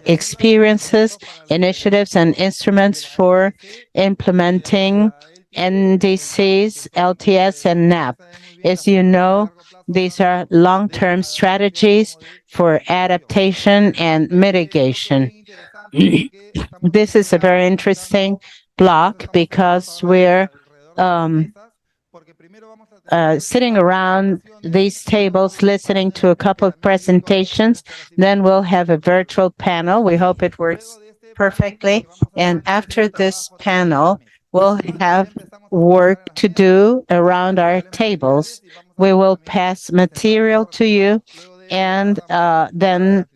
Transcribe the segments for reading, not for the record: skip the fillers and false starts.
experiences, initiatives, and instruments for implementing NDCs, LTS, and NAP. As you know, these are long-term strategies for adaptation and mitigation. This is a very interesting block because we're um, sitting around these tables listening to a couple of presentations. Then we'll have a virtual panel. We hope it works perfectly. And after this panel, we'll have work to do around our tables. We will pass material to you and then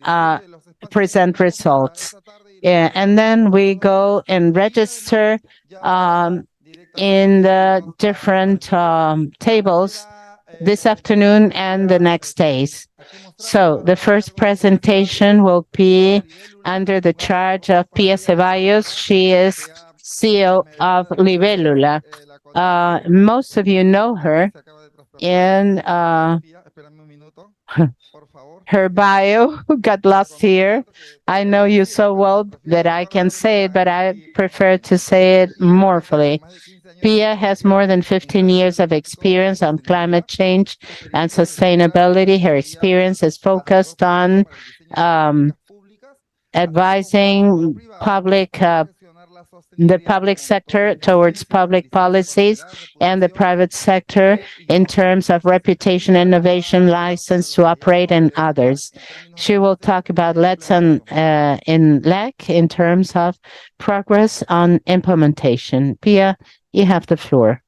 present results. Yeah, and then we go and register in the different tables this afternoon and the next days. So the first presentation will be under the charge of Pia Ceballos. She is CEO of Libélula. Most of you know her, and her bio got lost here. I know you so well that I can say it, but I prefer to say it more fully. Pia has more than 15 years of experience on climate change and sustainability. Her experience is focused on advising the public sector towards public policies and the private sector in terms of reputation, innovation, license to operate, and others. She will talk about lesson in LEC in terms of progress on implementation. Pia, you have the floor.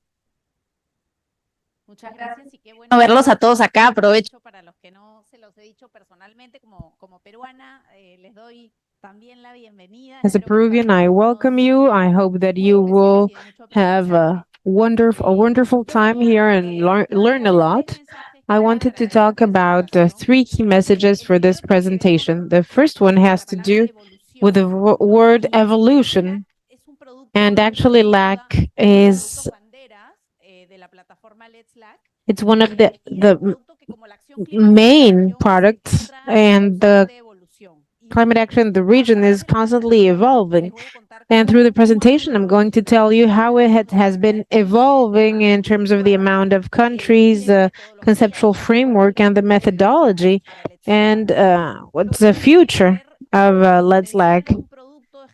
Muchas gracias y qué bueno verlos a todos acá. Aprovecho para los que no se los he dicho personalmente como peruana, les doy también la bienvenida. As a Peruvian, I welcome you. I hope that you will have a wonderful time here and learn a lot. I wanted to talk about three key messages for this presentation. The first one has to do with the word evolution. And actually, LAC is it's one of the main products, and the climate action in the region is constantly evolving. And through the presentation, I'm going to tell you how it has been evolving in terms of the amount of countries, the conceptual framework, and the methodology, and what's the future of Let's LAC.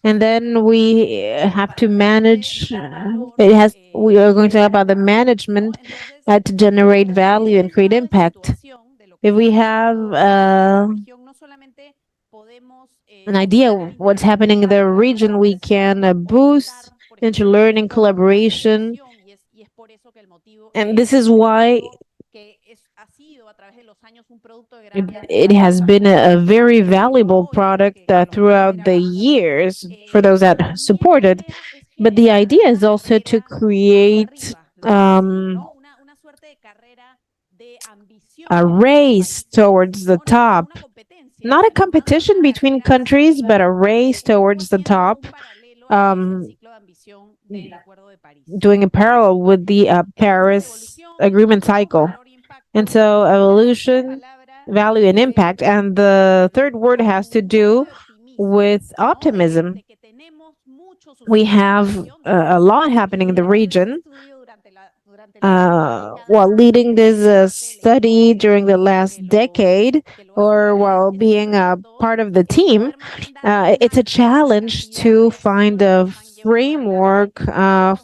And then we have to manage, we are going to talk about the management to generate value and create impact. If we have an idea of what's happening in the region, we can boost interlearning, collaboration. And this is why it has been a very valuable product throughout the years for those that support it. But the idea is also to create a race towards the top. Not a competition between countries, but a race towards the top, doing a parallel with the Paris Agreement cycle. And so evolution, value, and impact. And the third word has to do with optimism. We have a lot happening in the region. While leading this study during the last decade, or while being a part of the team, it's a challenge to find a framework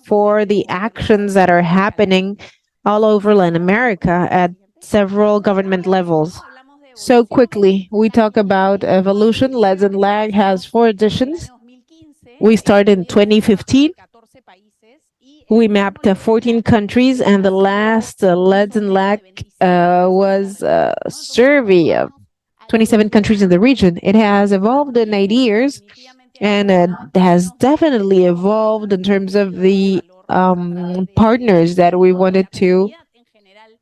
for the actions that are happening all over Latin America at several government levels. So quickly, we talk about evolution. Let's LAC has 4 editions. We started in 2015. We mapped 14 countries, and the last Let's LAC was a survey of 27 countries in the region. It has evolved in 8 years, and it has definitely evolved in terms of the partners that we wanted to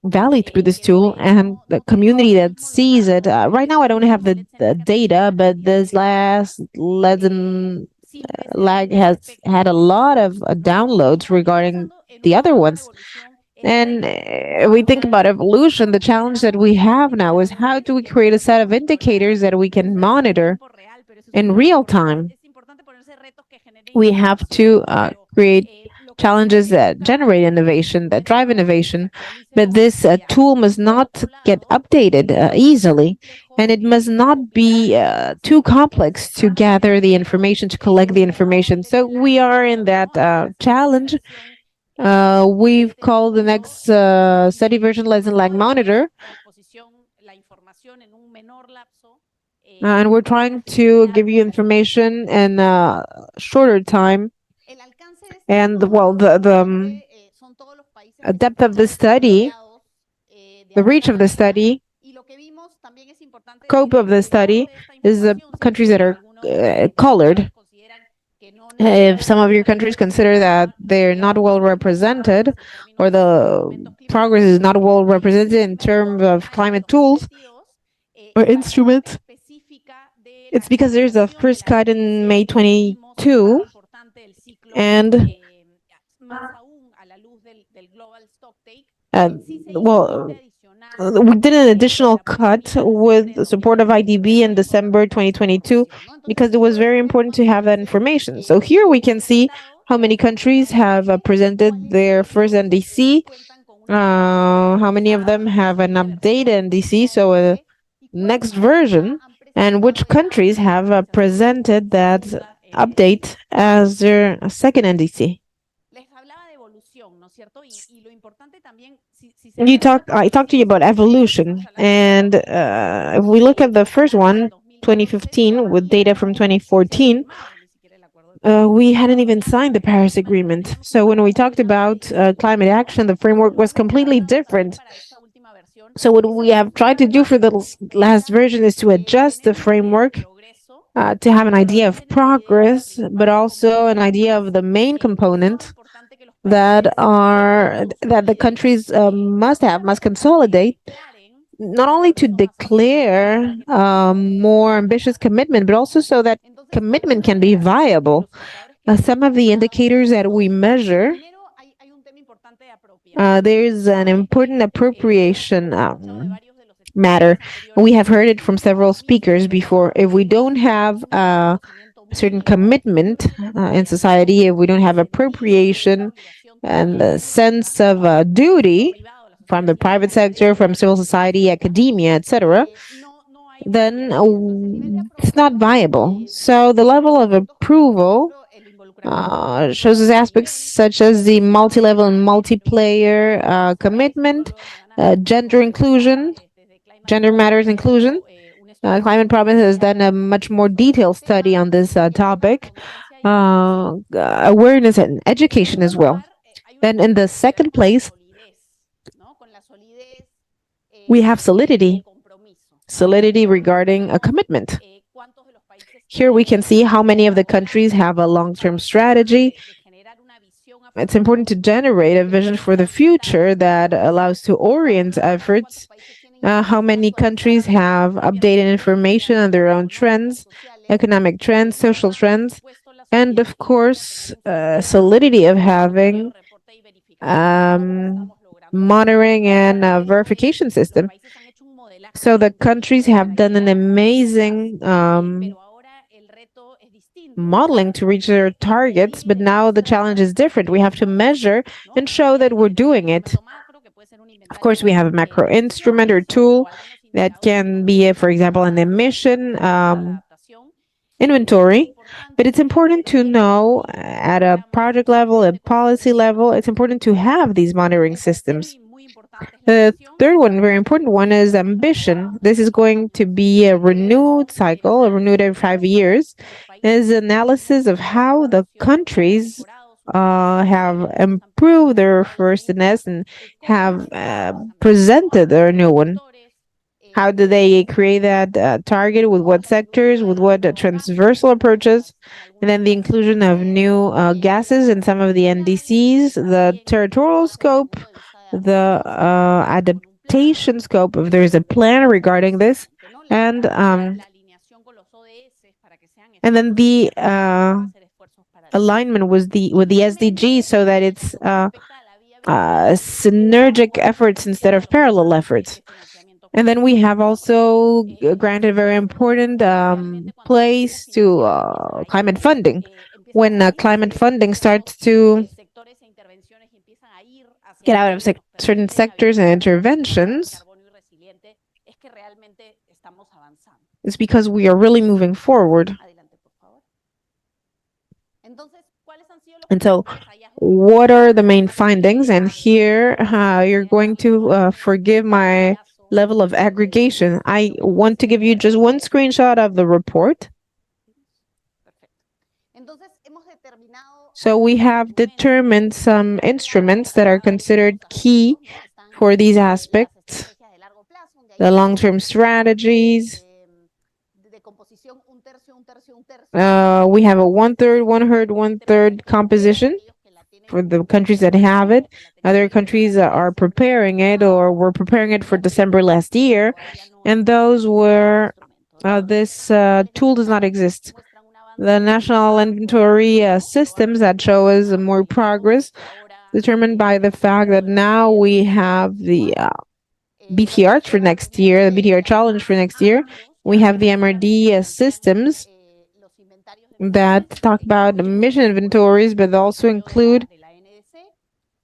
validate through this tool and the community that sees it. Right now, I don't have the data, but this last Let's LAC has had a lot of downloads regarding the other ones. And we think about evolution. The challenge that we have now is how do we create a set of indicators that we can monitor in real time. We have to create challenges that generate innovation, that drive innovation, but this tool must not get updated easily, and it must not be too complex to gather the information, to collect the information. So we are in that challenge. We've called the next study version Lesson Lag Monitor, and we're trying to give you information in a shorter time. And well, the depth of the study, the reach of the study, scope of the study is the countries that are colored. If some of your countries consider that they're not well represented, or the progress is not well represented in terms of climate tools or instruments, it's because there's a first cut in May 22, and well, we did an additional cut with the support of IDB in December 2022 because it was very important to have that information. So here we can see how many countries have presented their first NDC, how many of them have an updated NDC, so a next version, and which countries have presented that update as their second NDC. I talked to you about evolution, and if we look at the first one, 2015, with data from 2014, we hadn't even signed the Paris Agreement. So when we talked about climate action, the framework was completely different. So what we have tried to do for the last version is to adjust the framework to have an idea of progress, but also an idea of the main component that the countries must consolidate, not only to declare more ambitious commitment, but also so that commitment can be viable. Some of the indicators that we measure, there's an important appropriation matter. We have heard it from several speakers before. If we don't have a certain commitment in society, if we don't have appropriation and the sense of duty from the private sector, from civil society, academia, etc., then it's not viable. So the level of approval shows us aspects such as the multi-level and multiplayer commitment, gender inclusion, gender matters inclusion. Climate Promise has done a much more detailed study on this topic, awareness and education as well. Then in the second place, we have solidity. Solidity regarding a commitment. Here we can see how many of the countries have a long-term strategy. It's important to generate a vision for the future that allows to orient efforts. How many countries have updated information on their own trends, economic trends, social trends, and of course, solidity of having monitoring and verification system. So the countries have done an amazing modeling to reach their targets, but now the challenge is different. We have to measure and show that we're doing it. Of course, we have a macro instrument or tool that can be, for example, an emission inventory, but it's important to know at a project level, a policy level, it's important to have these monitoring systems. The third one, very important one, is ambition. This is going to be a renewed cycle, a renewed every 5 years. Is analysis of how the countries have improved their first NS and have presented their new one. How do they create that target? With what sectors? With what transversal approaches? And then the inclusion of new gases in some of the NDCs, the territorial scope, the adaptation scope, if there's a plan regarding this, and then the alignment with the SDG, so that it's synergic efforts instead of parallel efforts. And then we have also granted a very important place to climate funding. When climate funding starts to get out of certain sectors and interventions, it's because we are really moving forward. And so, what are the main findings? And here, you're going to forgive my level of aggregation. I want to give you just one screenshot of the report. So we have determined some instruments that are considered key for these aspects, the long-term strategies. We have a one-third composition for the countries that have it. Other countries are preparing it, or were preparing it for December last year, and those where this tool does not exist. The national inventory systems that show us more progress, determined by the fact that now we have the BTR for next year, the BTR challenge for next year. We have the MRD systems that talk about emission inventories, but also include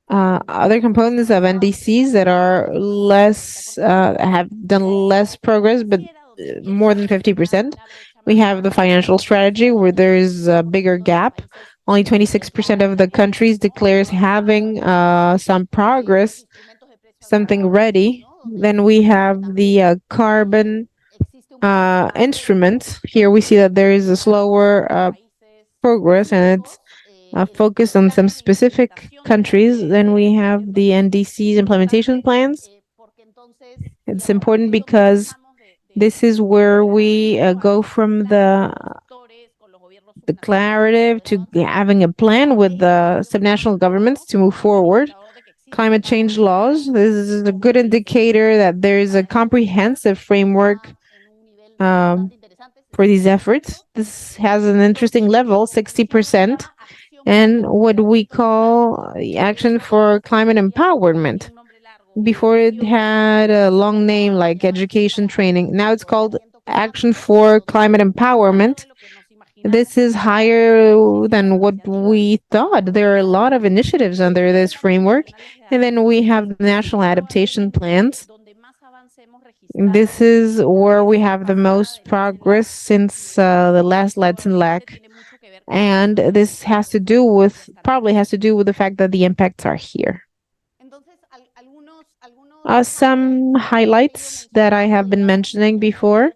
other components of NDCs that are less, have done less progress, but more than 50%. We have the financial strategy where there is a bigger gap. Only 26% of the countries declares having some progress, something ready. Then we have the carbon instruments. Here we see that there is a slower progress, and it's focused on some specific countries. Then we have the NDC's implementation plans. It's important because this is where we go from the declarative to having a plan with the subnational governments to move forward. Climate change laws. This is a good indicator that there is a comprehensive framework for these efforts. This has an interesting level, 60%, and what we call the action for climate empowerment. Before it had a long name like education training. Now it's called Action for Climate Empowerment. This is higher than what we thought. There are a lot of initiatives under this framework. And then we have the national adaptation plans. This is where we have the most progress since the last Let's Lack. And this has to do with, probably has to do with the fact that the impacts are here. Some highlights that I have been mentioning before.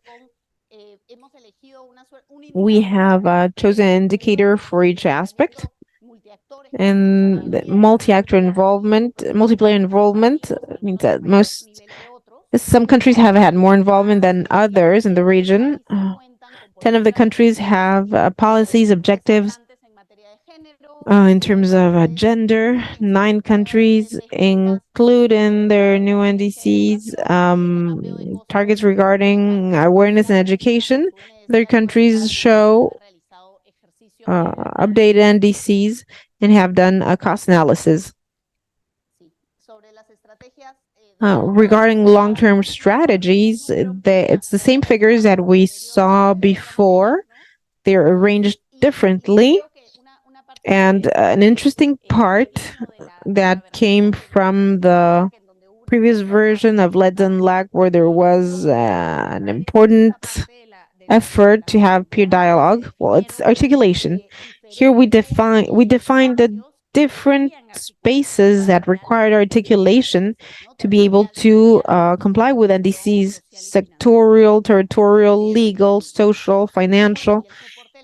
We have chosen an indicator for each aspect. And multi-actor involvement, multiplayer involvement means that some countries have had more involvement than others in the region. 10 of the countries have policies, objectives in terms of gender. 9 countries include in their new NDCs targets regarding awareness and education. Other countries show updated NDCs and have done a cost analysis. Regarding long-term strategies, it's the same figures that we saw before. They're arranged differently. And an interesting part that came from the previous version of Let's Unlock, where there was an important effort to have peer dialogue. Well, it's articulation. Here we define the different spaces that required articulation to be able to comply with NDCs: sectorial, territorial, legal, social, financial,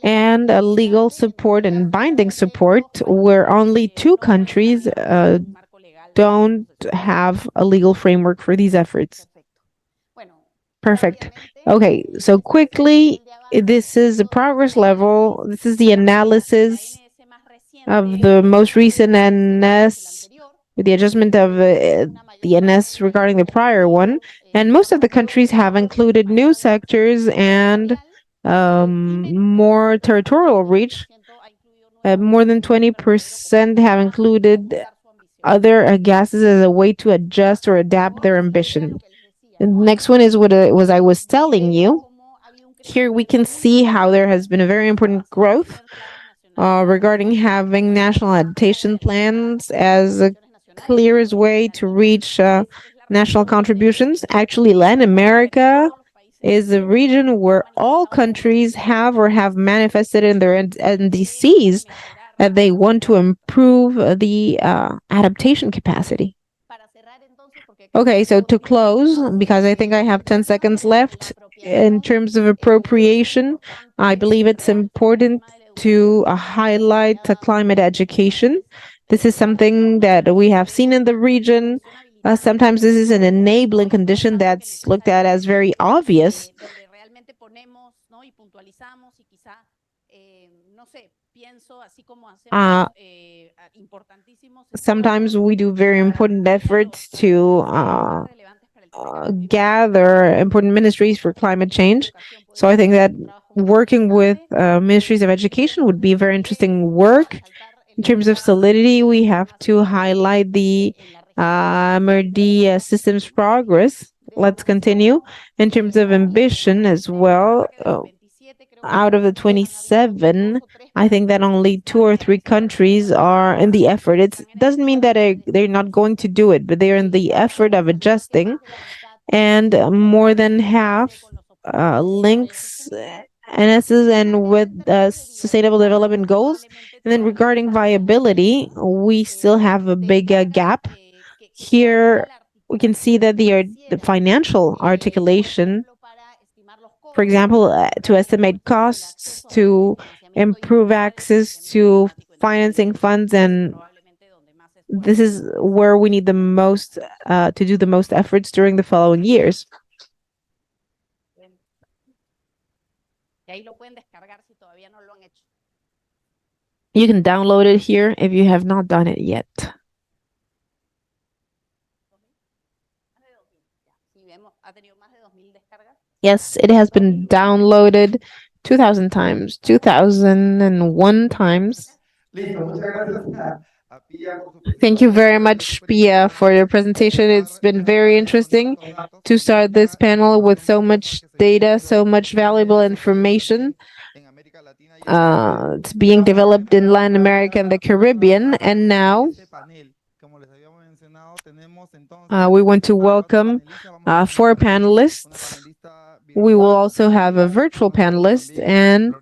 and legal support and binding support, where only 2 countries don't have a legal framework for these efforts. Perfect. Okay, so quickly, this is the progress level. This is the analysis of the most recent NS, with the adjustment of the NS regarding the prior one. And most of the countries have included new sectors and more territorial reach. More than 20% have included other gases as a way to adjust or adapt their ambition. Next one is what was I was telling you. Here we can see how there has been a very important growth regarding having national adaptation plans as a clearest way to reach national contributions. Actually, Latin America is a region where all countries have manifested in their NDCs that they want to improve the adaptation capacity. Okay, so to close, because I think I have 10 seconds left, in terms of appropriation, I believe it's important to highlight climate education. This is something that we have seen in the region. Sometimes this is an enabling condition that's looked at as very obvious. Uh, Sometimes we do very important efforts to gather important ministries for climate change. So I think that working with ministries of education would be very interesting work. In terms of solidity, we have to highlight the MRD systems progress. Let's continue. In terms of ambition as well, out of the 27, I think that only 2 or 3 countries are in the effort. It doesn't mean that they're not going to do it, but they're in the effort of adjusting. And more than half links NSs and with sustainable development goals. And then regarding viability, we still have a big gap. Here, we can see that the financial articulation, for example, to estimate costs, to improve access to financing funds, and this is where we need the most to do the most efforts during the following years. You can download it here if you have not done it yet. Yes, it has been downloaded 2,000 times, 2001 times. Thank you very much, Pia, for your presentation. It's been very interesting to start this panel with so much data, so much valuable information. It's being developed in Latin America and the Caribbean. And now we want to welcome 4 panelists. We will also have a virtual panelist, and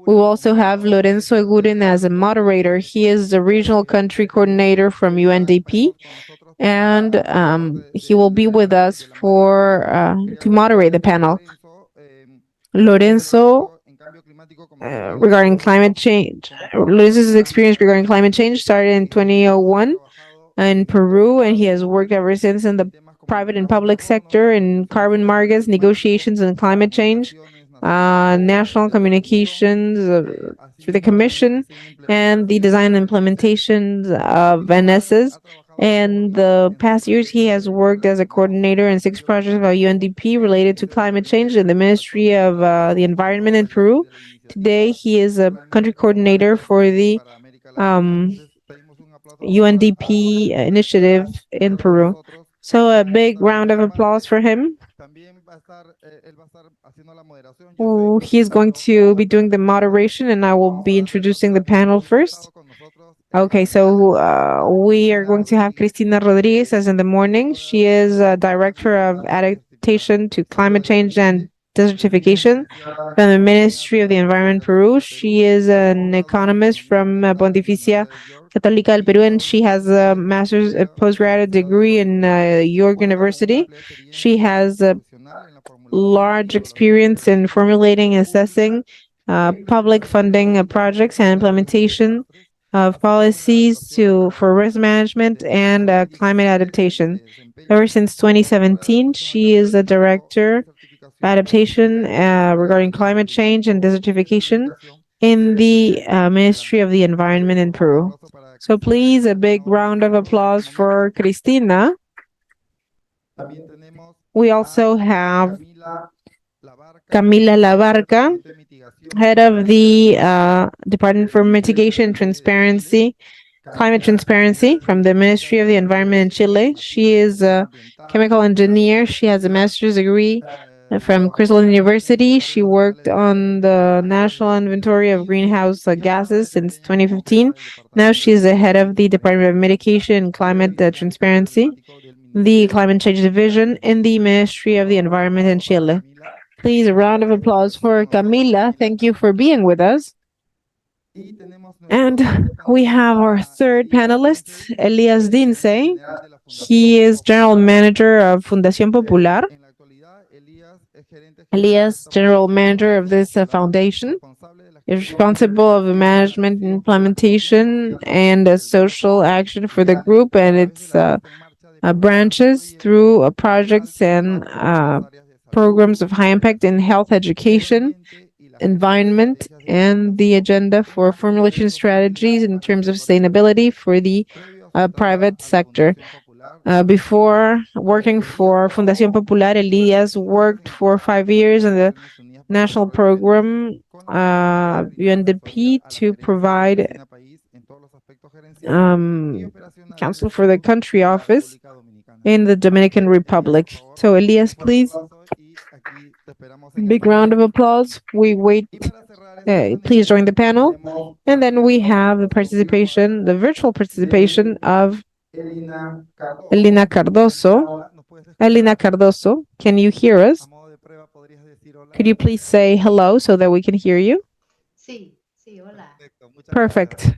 we will also have Lorenzo Eguren as a moderator. He is the regional country coordinator from UNDP, and he will be with us to moderate the panel. Lorenzo, regarding climate change. Lorenzo's experience regarding climate change started in 2001 in Peru, and he has worked ever since in the private and public sector in carbon markets, negotiations, and climate change, national communications through the Commission, and the design and implementation of NSs. In the past years, he has worked as a coordinator in 6 projects of UNDP related to climate change in the Ministry of the Environment in Peru. Today, he is a country coordinator for the UNDP initiative in Peru. So a big round of applause for him. He is going to be doing the moderation, and I will be introducing the panel first. Okay, so we are going to have Cristina Rodriguez as in the morning. She is a director of adaptation to climate change and desertification from the Ministry of the Environment Peru. She is an economist from Pontificia Católica del Perú, and she has a master's, a postgraduate degree in York University. She has a large experience in formulating and assessing public funding projects and implementation of policies for risk management and climate adaptation. Ever since 2017, she is a director of adaptation regarding climate change and desertification in the Ministry of the Environment in Peru. So please, a big round of applause for Cristina. We also have Camila Labarca, head of the Department for Mitigation and Transparency climate transparency from the Ministry of the Environment in Chile. She is a chemical engineer. She has a master's degree from Crystal University. She worked on the National Inventory of Greenhouse Gases since 2015. Now she is the head of the Department of Mitigation and Climate Transparency, the Climate Change Division in the Ministry of the Environment in Chile. Please, a round of applause for Camila. Thank you for being with us. And we have our third panelist, Elias Dince. He is General Manager of Fundación Popular. Elias, General Manager of this foundation, is responsible of the management, implementation, and social action for the group and its branches through projects and programs of high impact in health education, environment, and the agenda for formulation strategies in terms of sustainability for the private sector. Before working for Fundación Popular, Elias worked for 5 years in the national program UNDP to provide counsel for the country office in the Dominican Republic. So Elias, please. Big round of applause. We wait. Please join the panel. And then we have the participation, the virtual participation of Elena Cardoso. Elena Cardoso, can you hear us? Could you please say hello so that we can hear you? Perfect.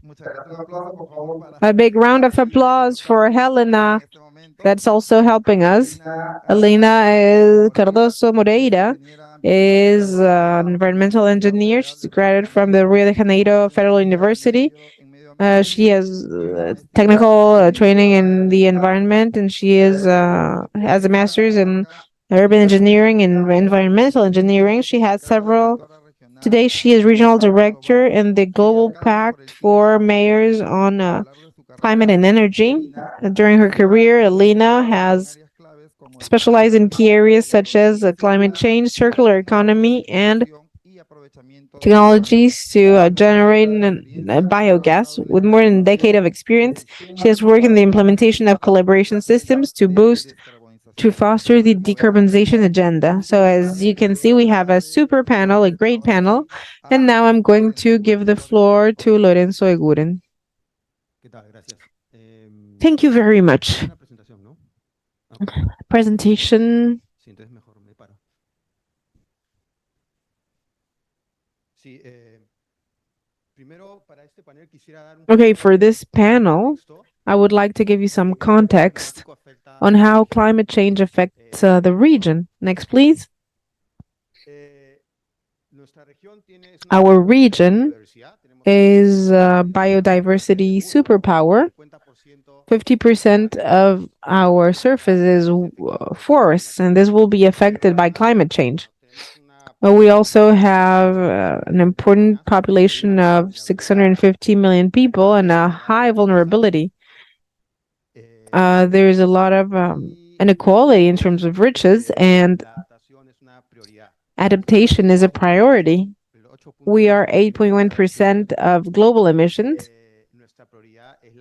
A big round of applause for Helena. That's also helping us. Elena Cardoso Moreira is an environmental engineer. She's graduated from the Rio de Janeiro Federal University. She has technical training in the environment, and she has a master's in urban engineering and environmental engineering. She has several. Today, she is regional director in the Global Pact for Mayors on climate and energy. During her career, Elena has specialized in key areas such as climate change, circular economy, and technologies to generate biogas. With more than a decade of experience, she has worked in the implementation of collaboration systems to foster the decarbonization agenda. So as you can see, we have a super panel, a great panel. And now I'm going to give the floor to Lorenzo Eguren. Thank you very much. Presentation. Okay, for this panel, I would like to give you some context on how climate change affects the region. Next, please. Our region is a biodiversity superpower. 50% of our surface is forests, and this will be affected by climate change. We also have an important population of 650 million people and a high vulnerability. There is a lot of inequality in terms of riches, and adaptation is a priority. We are 8.1% of global emissions,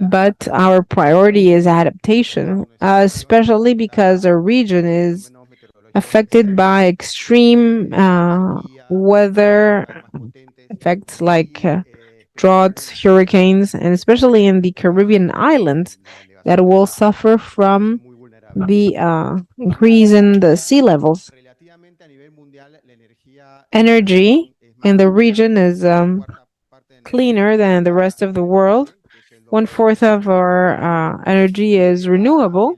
but our priority is adaptation, especially because our region is affected by extreme weather effects like droughts, hurricanes, and especially in the Caribbean islands that will suffer from the increase in the sea levels. Energy in the region is cleaner than the rest of the world. 1/4 of our energy is renewable,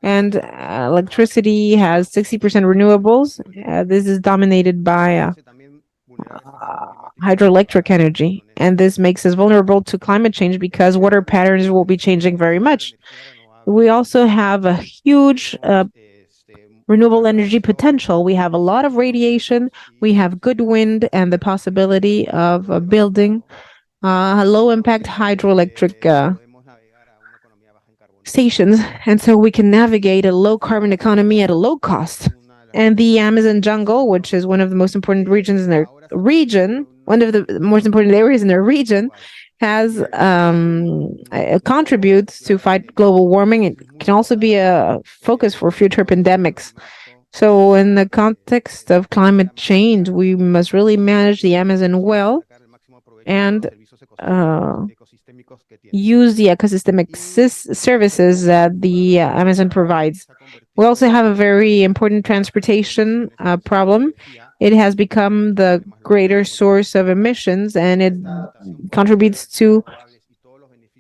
and electricity has 60% renewables. This is dominated by hydroelectric energy, and this makes us vulnerable to climate change because water patterns will be changing very much. We also have a huge renewable energy potential. We have a lot of radiation, we have good wind, and the possibility of building low-impact hydroelectric stations, and so we can navigate a low-carbon economy at a low cost. And the Amazon jungle, which is one of the most important regions in region, one of the most important areas in their region, has contributes to fight global warming. It can also be a focus for future pandemics. So, in the context of climate change, we must really manage the Amazon well and use the ecosystemic services that the Amazon provides. We also have a very important transportation problem. It has become the greater source of emissions and it contributes to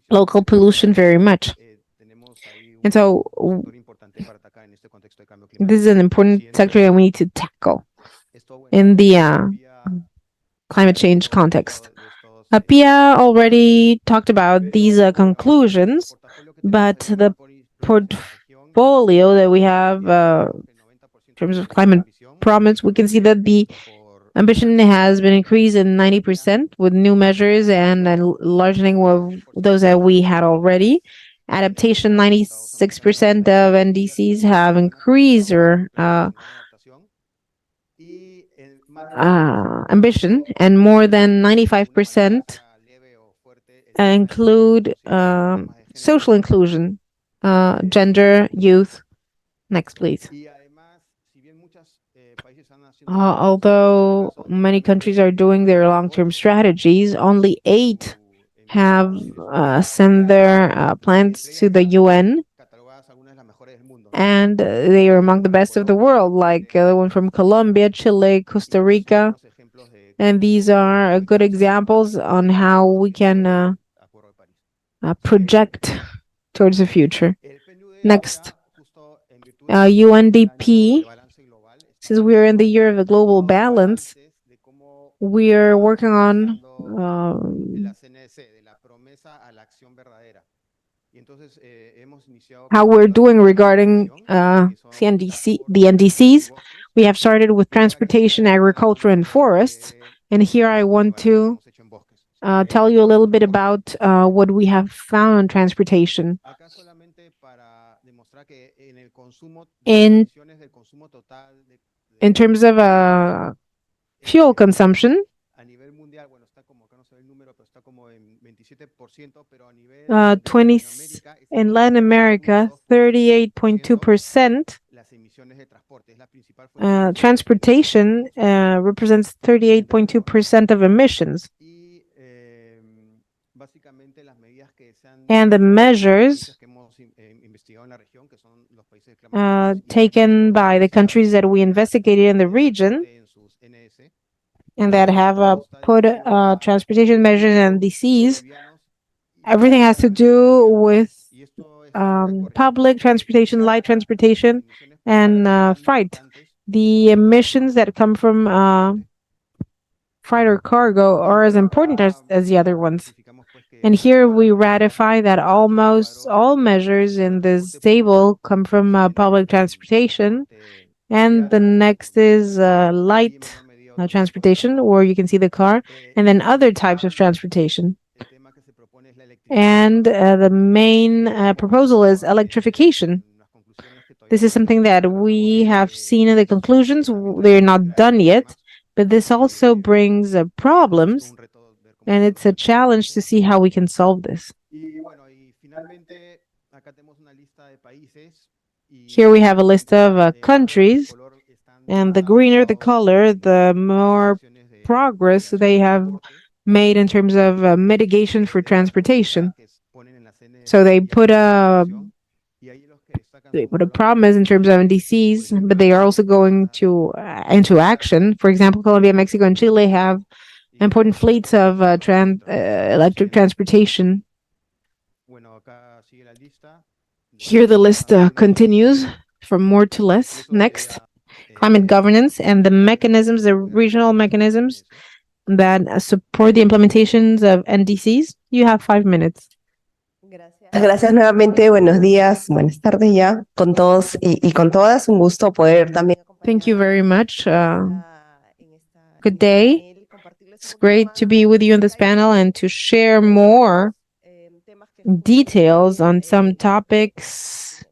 local pollution very much. And so, this is an important sector that we need to tackle in the climate change context. Pia already talked about these conclusions, but the portfolio that we have in terms of climate promise, we can see that the ambition has been increased in 90% with new measures and enlarging of those that we had already. Adaptation, 96% of NDCs have increased their ambition, and more than 95% include social inclusion, gender, youth. Next, please. Although many countries are doing their long-term strategies, only 8 have sent their plans to the UN, and they are among the best of the world, like the one from Colombia, Chile, Costa Rica, and these are good examples on how we can project towards the future. Next, UNDP. Since we are in the year of the global balance, we are working on how we're doing regarding the NDCs. We have started with transportation, agriculture, and forests. And here I want to tell you a little bit about what we have found on transportation. In terms of fuel consumption, 20 in Latin America, 38.2%. Transportation represents 38.2% of emissions. And the measures taken by the countries that we investigated in the region and that have put transportation measures and NDCs, everything has to do with public transportation, light transportation, and freight. The emissions that come from freight or cargo are as important as the other ones. And here we ratify that almost all measures in this table come from public transportation. And the next is light transportation, where you can see the car, and then other types of transportation. And the main proposal is electrification. This is something that we have seen in the conclusions. They're not done yet, but this also brings problems. And it's a challenge to see how we can solve this. Here we have a list of countries, and the greener the color, the more progress they have made in terms of mitigation for transportation. So they put a promise in terms of NDCs, but they are also going into action. For example, Colombia, Mexico, and Chile have important fleets of electric transportation. Here the list continues from more to less. Next, climate governance and the mechanisms, the regional mechanisms that support the implementations of NDCs. You have 5 minutes. Gracias nuevamente, buenos días, buenas tardes ya, con todos y con todas, un gusto poder también. Thank you very much. Good day. It's great to be with you in this panel and to share more details on some topics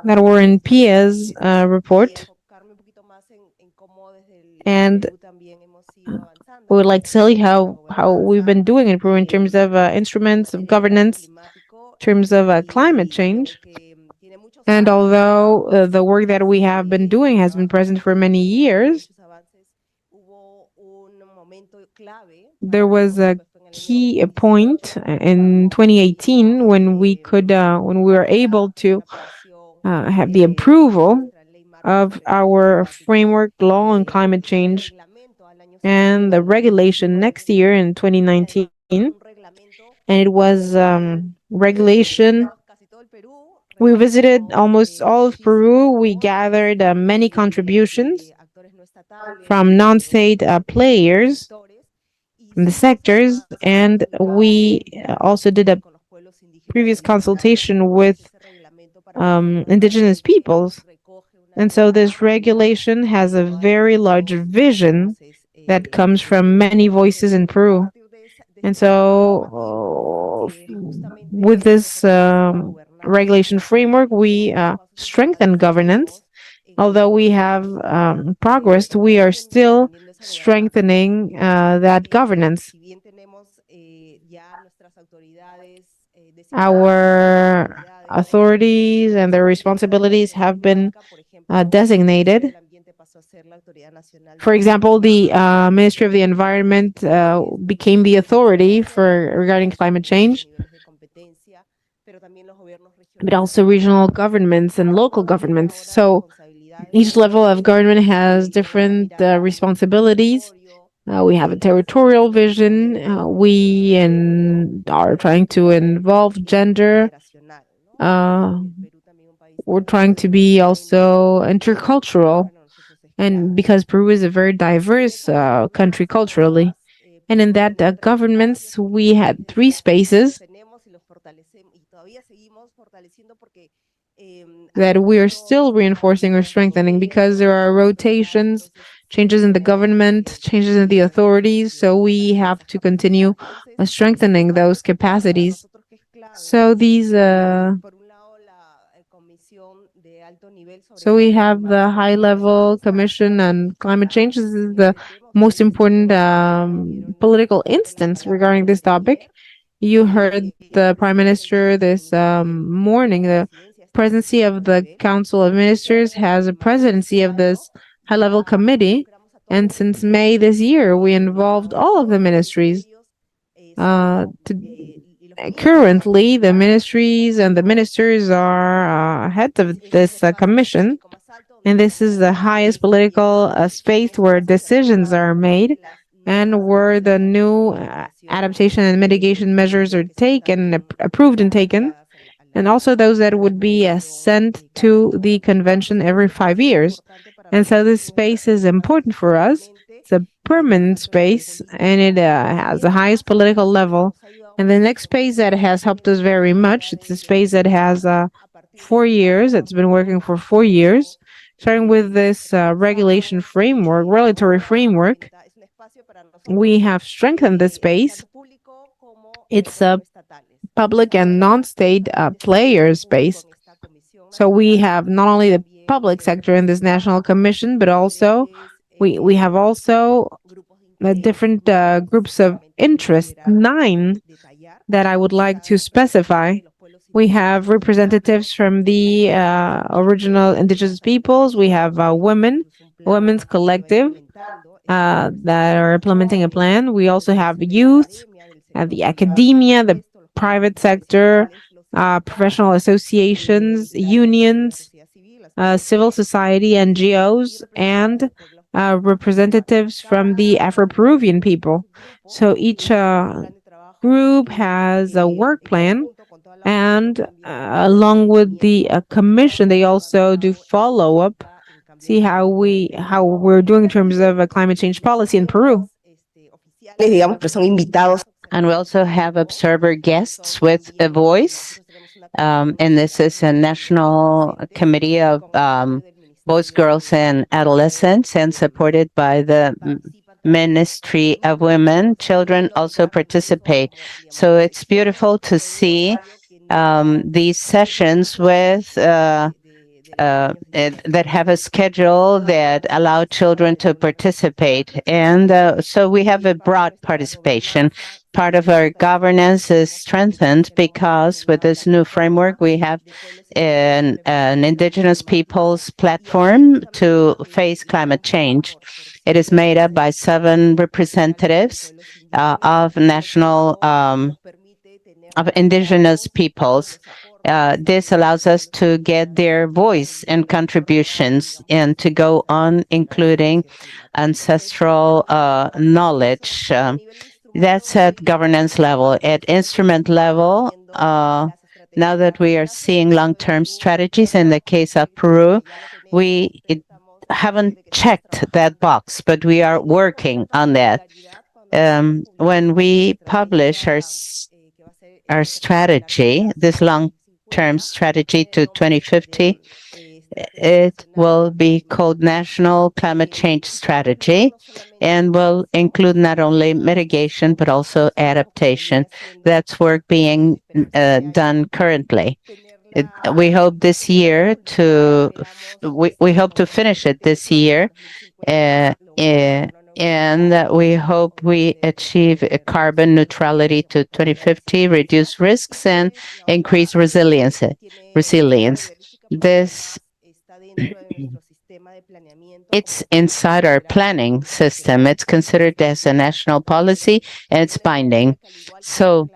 that were in Pia's report. And we would like to tell you how we've been doing in Peru in terms of instruments of governance, in terms of climate change. And although the work that we have been doing has been present for many years, there was a key point in 2018 when when we were able to have the approval of our framework law on climate change and the regulation next year in 2019. And it was regulation. We visited almost all of Peru. We gathered many contributions from non-state players from the sectors, and we also did a previous consultation with indigenous peoples. And so this regulation has a very large vision that comes from many voices in Peru. And so, with this regulation framework, we strengthen governance. Although we have progressed, we are still strengthening that governance. Our authorities and their responsibilities have been designated. For example, the Ministry of the Environment became the authority for regarding climate change, but also regional governments and local governments. So each level of government has different responsibilities. We have a territorial vision. Are trying to involve gender. We're trying to be also intercultural, and because Peru is a very diverse country culturally. And in that governments, we had 3 spaces that we are still reinforcing or strengthening because there are rotations, changes in the government, changes in the authorities. So we have to continue strengthening those capacities. So so we have the high-level commission on climate change. This is the most important political instance regarding this topic. You heard the Prime Minister this morning. The presidency of the Council of Ministers has a presidency of this high-level committee. And since May this year, we involved all of the ministries. Currently, the ministries and the ministers are heads of this commission. And this is the highest political space where decisions are made and where the new adaptation and mitigation measures are taken, approved and taken, and also those that would be sent to the convention every 5 years. And so this space is important for us. It's a permanent space, and it has the highest political level. And the next space that has helped us very much, it's a space that has 4 years. It's been working for 4 years, starting with this regulatory framework. We have strengthened this space. It's a public and non-state player space. So we have not only the public sector in this national commission, but also we have also different groups of interest, 9 that I would like to specify. We have representatives from the original indigenous peoples. We have women's collective that are implementing a plan. We also have youth, the academia, the private sector, professional associations, unions, civil society, NGOs, and representatives from the Afro-Peruvian people. So each group has a work plan, and along with the commission, they also do follow-up, see how we're doing in terms of climate change policy in Peru. And we also have observer guests with a voice. And this is a national committee of boys, girls, and adolescents, and supported by the Ministry of Women. Children also participate. So it's beautiful to see these sessions with that have a schedule that allow children to participate. And so we have a broad participation. Part of our governance is strengthened because with this new framework, we have an indigenous peoples platform to face climate change. It is made up by 7 representatives of national of indigenous peoples. This allows us to get their voice and contributions and to go on including ancestral knowledge. That's at governance level. At instrument level, now that we are seeing long-term strategies, in the case of Peru, we haven't checked that box, but we are working on that. When we publish our strategy, this long-term strategy to 2050, it will be called National Climate Change Strategy and will include not only mitigation but also adaptation. That's work being done currently. We hope this year we hope to finish it this year, and we hope we achieve a carbon neutrality to 2050, reduce risks, and increase resilience. This it's inside our planning system. It's considered as a national policy and it's binding. So,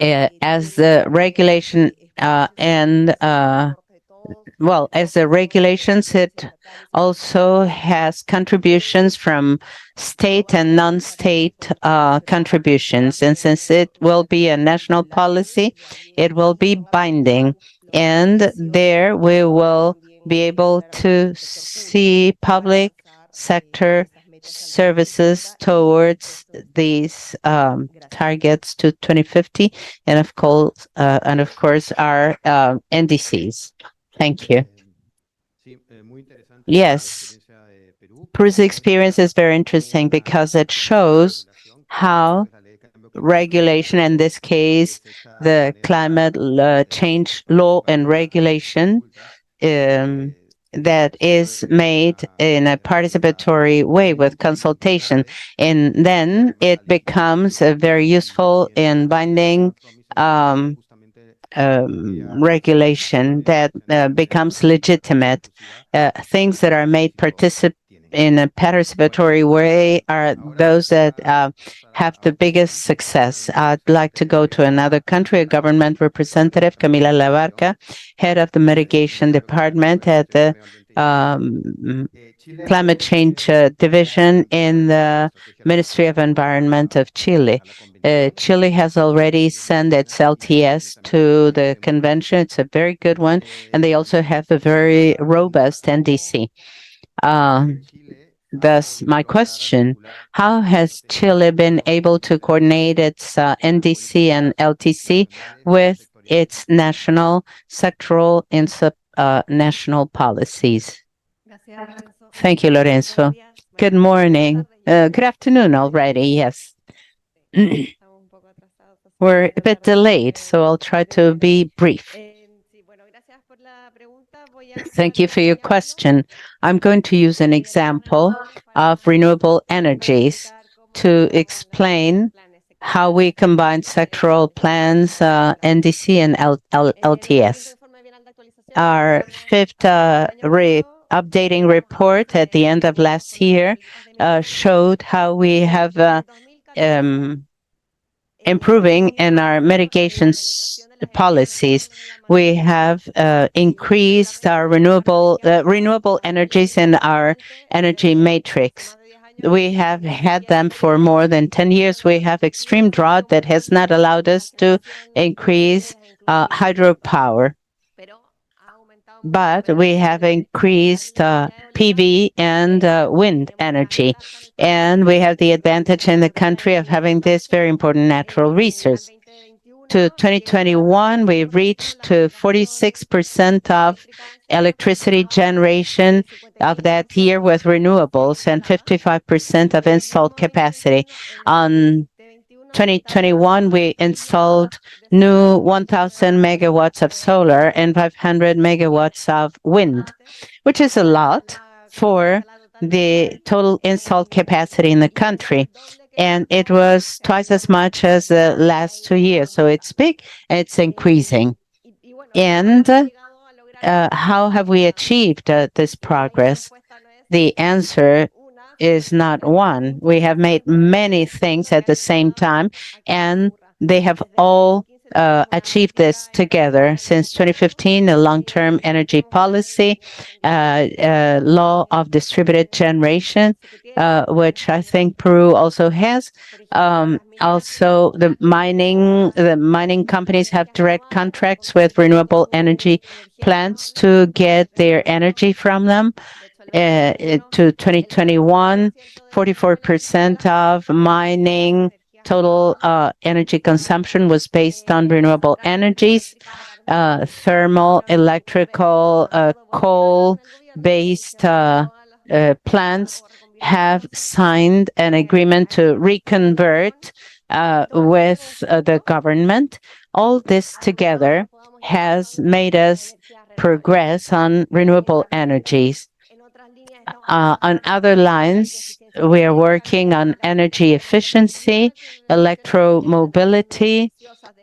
as the regulation as the regulations, it also has contributions from state and non-state contributions. And since it will be a national policy, it will be binding. And there we will be able to see public sector services towards these targets to 2050, and of course, our NDCs. Thank you. Yes, Peru's experience is very interesting because it shows how regulation, in this case, the climate change law and regulation, that is made in a participatory way with consultation, and then it becomes very useful in binding regulation that becomes legitimate. Things that are made in a participatory way are those that have the biggest success. I'd like to go to another country, a government representative, Camila Labarca, head of the mitigation department at the climate change division in the Ministry of Environment of Chile. Chile has already sent its LTS to the convention. It's a very good one, and they also have a very robust NDC. Thus, my question, how has Chile been able to coordinate its NDC and LTC with its national, sectoral, and national policies? Thank you, Lorenzo. Good morning. Good afternoon already, yes. We're a bit delayed, so I'll try to be brief. Thank you for your question. I'm going to use an example of renewable energies to explain how we combine sectoral plans, NDC and LTS. Our fifth updating report at the end of last year showed how we have improving in our mitigation policies. We have increased our renewable energies in our energy matrix. We have had them for more than 10 years. We have extreme drought that has not allowed us to increase hydropower. But we have increased PV and wind energy. And we have the advantage in the country of having this very important natural resource. To 2021, we reached to 46% of electricity generation of that year with renewables and 55% of installed capacity. On 2021, we installed new 1,000 megawatts of solar and 500 megawatts of wind, which is a lot for the total installed capacity in the country. And it was twice as much as the last 2 years. So it's big and it's increasing. And how have we achieved this progress? The answer is not one. We have made many things at the same time, and they have all achieved this together. Since 2015, a long-term energy policy, law of distributed generation, which I think Peru also has. Also, the mining companies have direct contracts with renewable energy plants to get their energy from them. To 2021, 44% of mining total energy consumption was based on renewable energies. Thermal, electrical, coal-based plants have signed an agreement to reconvert with the government. All this together has made us progress on renewable energies. On other lines, we are working on energy efficiency, electromobility,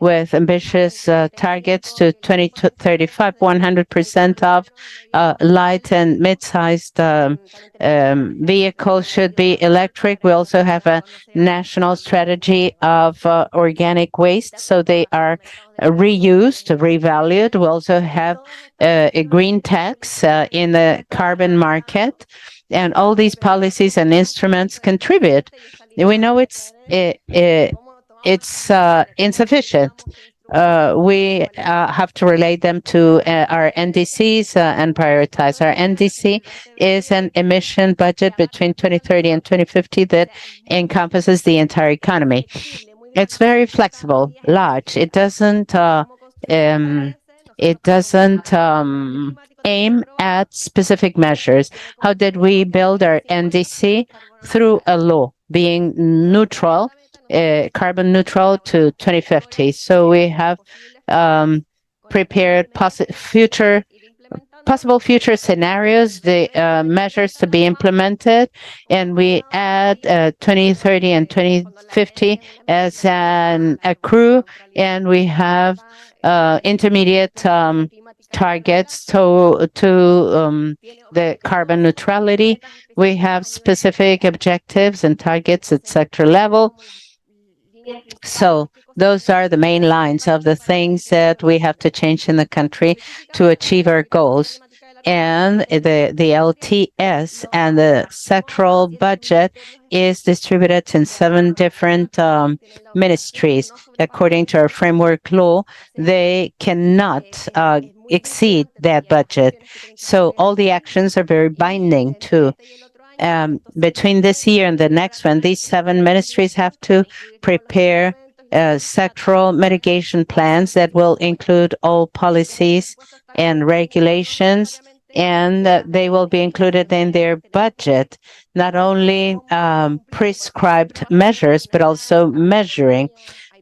with ambitious targets to 2035. 100% of light and mid-sized vehicles should be electric. We also have a national strategy of organic waste, so they are reused, revalued. We also have a green tax in the carbon market, and all these policies and instruments contribute. We know it's insufficient. We have to relate them to our NDCs and prioritize. Our NDC is an emission budget between 2030 and 2050 that encompasses the entire economy. It's very flexible, large. It doesn't aim at specific measures. How did we build our NDC? Through a law, being neutral, carbon neutral to 2050. So we have prepared possible future scenarios, the measures to be implemented, and we add 2030 and 2050 as an accrue, and we have intermediate targets to the carbon neutrality. We have specific objectives and targets at sector level. So those are the main lines of the things that we have to change in the country to achieve our goals. And the LTS and the sectoral budget is distributed in 7 different ministries. According to our framework law, they cannot exceed that budget. So all the actions are very binding too. Between this year and the next one, these 7 ministries have to prepare sectoral mitigation plans that will include all policies and regulations, and they will be included in their budget, not only prescribed measures, but also measuring.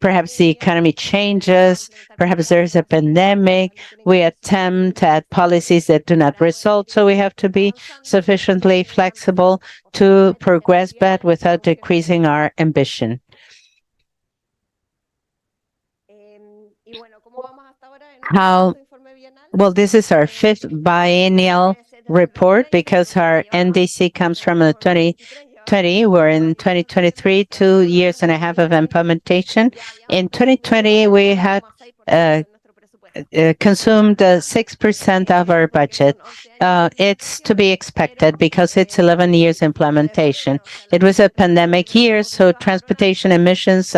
Perhaps the economy changes, perhaps there's a pandemic, we attempt at policies that do not result, so we have to be sufficiently flexible to progress, but without decreasing our ambition. Well, this is our 5th biennial report because our NDC comes from the 2020. We're in 2023, 2 years and a half of implementation. In 2020, we had consumed 6% of our budget. It's to be expected because it's 11 years implementation. It was a pandemic year, so transportation emissions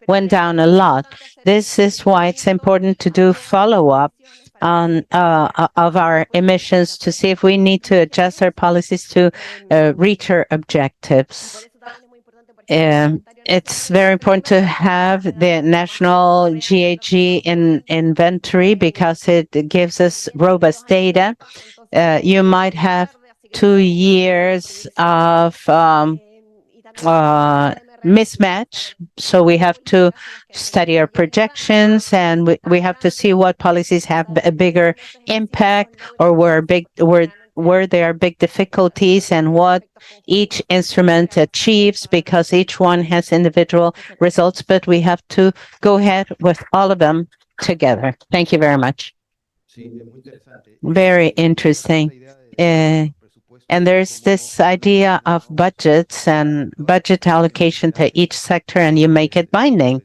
went down a lot. This is why it's important to do follow-up on of our emissions to see if we need to adjust our policies to reach our objectives. It's very important to have the national GHG inventory because it gives us robust data. You might have 2 years of mismatch. So we have to study our projections, and we have to see what policies have a bigger impact, or where there are big difficulties, and what each instrument achieves, because each one has individual results, but we have to go ahead with all of them together. Thank you very much. Very interesting. And there's this idea of budgets and budget allocation to each sector, and you make it binding.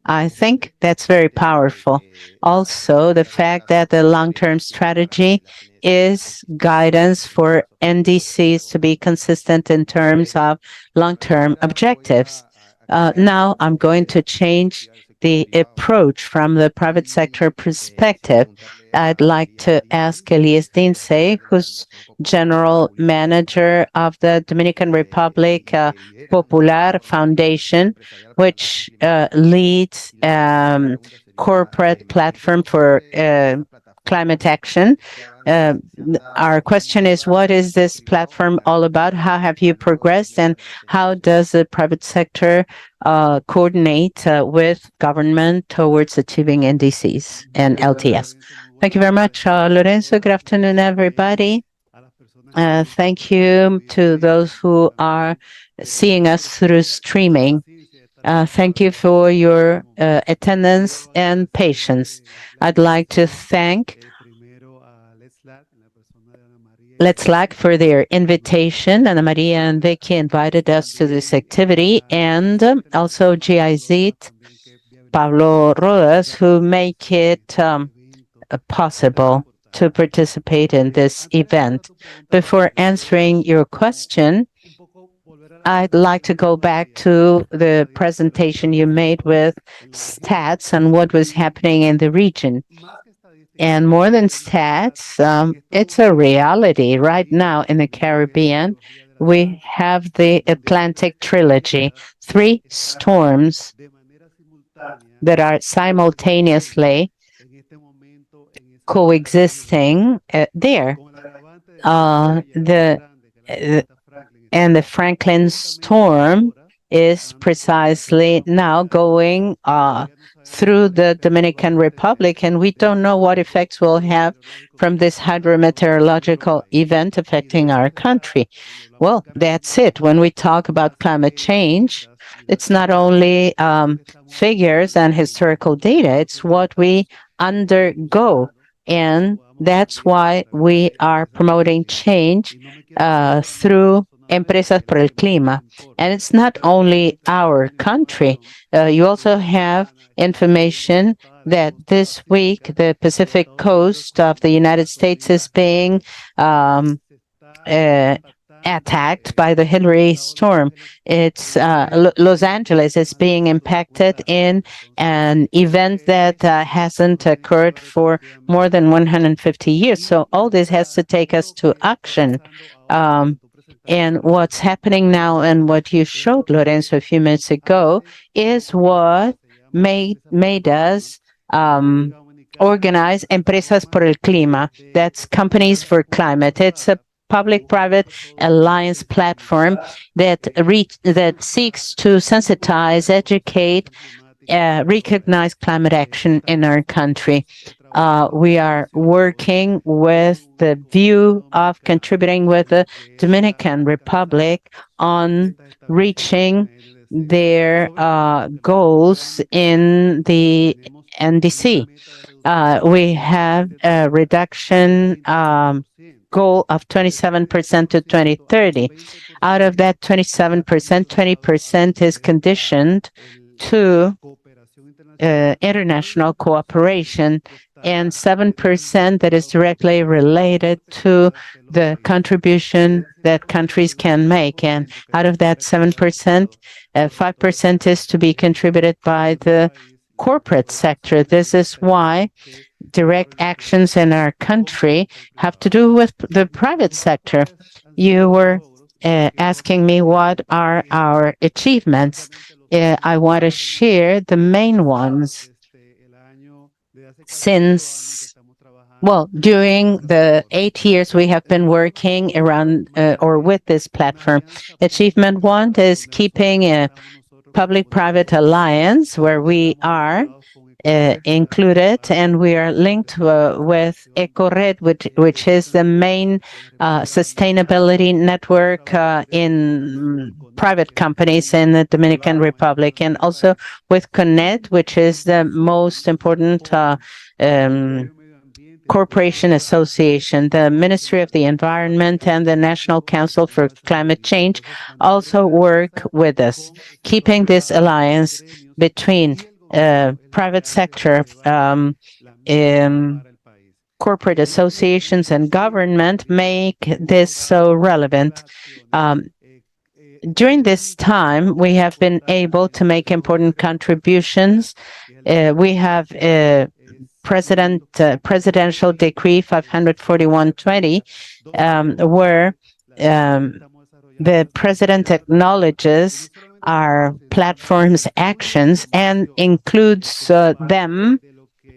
I think that's very powerful. Also, the fact that the long-term strategy is guidance for NDCs to be consistent in terms of long-term objectives. Now, I'm going to change the approach from the private sector perspective. I'd like to ask Elias Dinse, who's General Manager of the Dominican Republic Popular Foundation, which leads corporate platform for climate action. Our question is, what is this platform all about? How have you progressed, and how does the private sector coordinate with government towards achieving NDCs and LTS? Thank you very much, Lorenzo. Good afternoon, everybody. Thank you to those who are seeing us through streaming. Thank you for your attendance and patience. I'd like to thank Let's Lack for their invitation. Ana Maria and Vicky invited us to this activity, and also GIZ, Pablo Rodas, who make it possible to participate in this event. Before answering your question, I'd like to go back to the presentation you made with stats and what was happening in the region. And more than stats, it's a reality. Right now in the Caribbean, we have the Atlantic Trilogy, 3 storms that are simultaneously coexisting there. And the Franklin storm is precisely now going through the Dominican Republic, and we don't know what effects we'll have from this hydrometeorological event affecting our country. Well, that's it. When we talk about climate change, it's not only figures and historical data, it's what we undergo. And that's why we are promoting change through Empresas por el Clima. And it's not only our country. You also have information that this week the Pacific coast of the United States is being attacked by the Hillary storm. It's Los Angeles is being impacted in an event that hasn't occurred for more than 150 years. So all this has to take us to action. And what's happening now, and what you showed, Lorenzo, a few minutes ago, is what made us organize Empresas por el Clima. That's Companies for Climate. It's a public-private alliance platform that seeks to sensitize, educate, recognize climate action in our country. We are working with the view of contributing with the Dominican Republic on reaching their goals in the NDC. We have a reduction goal of 27% to 2030. Out of that 27%, 20% is conditioned to international cooperation, and 7% that is directly related to the contribution that countries can make. And out of that 7%, 5% is to be contributed by the corporate sector. This is why direct actions in our country have to do with the private sector. You were asking me what are our achievements. I want to share the main ones. During the 8 years we have been working around or with this platform. Achievement 1 is keeping public-private alliance where we are included, and we are linked with EcoRed, which is the main sustainability network in private companies in the Dominican Republic, and also with CONET, which is the most important corporation association. The Ministry of the Environment and the National Council for Climate Change also work with us, keeping this alliance between private sector, corporate associations, and government make this so relevant. During this time, we have been able to make important contributions. We have Presidential Decree 541/20, where the President acknowledges our platform's actions and includes them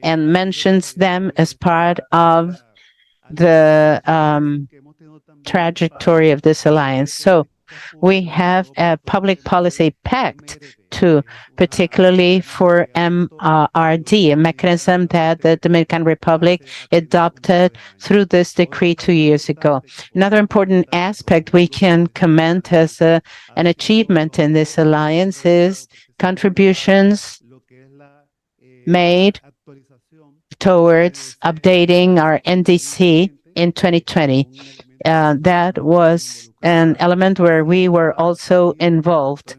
and mentions them as part of the trajectory of this alliance. So we have a public policy pact too, particularly for MRD, a mechanism that the Dominican Republic adopted through this decree 2 years ago. Another important aspect we can comment as an achievement in this alliance is contributions made towards updating our NDC in 2020. That was an element where we were also involved.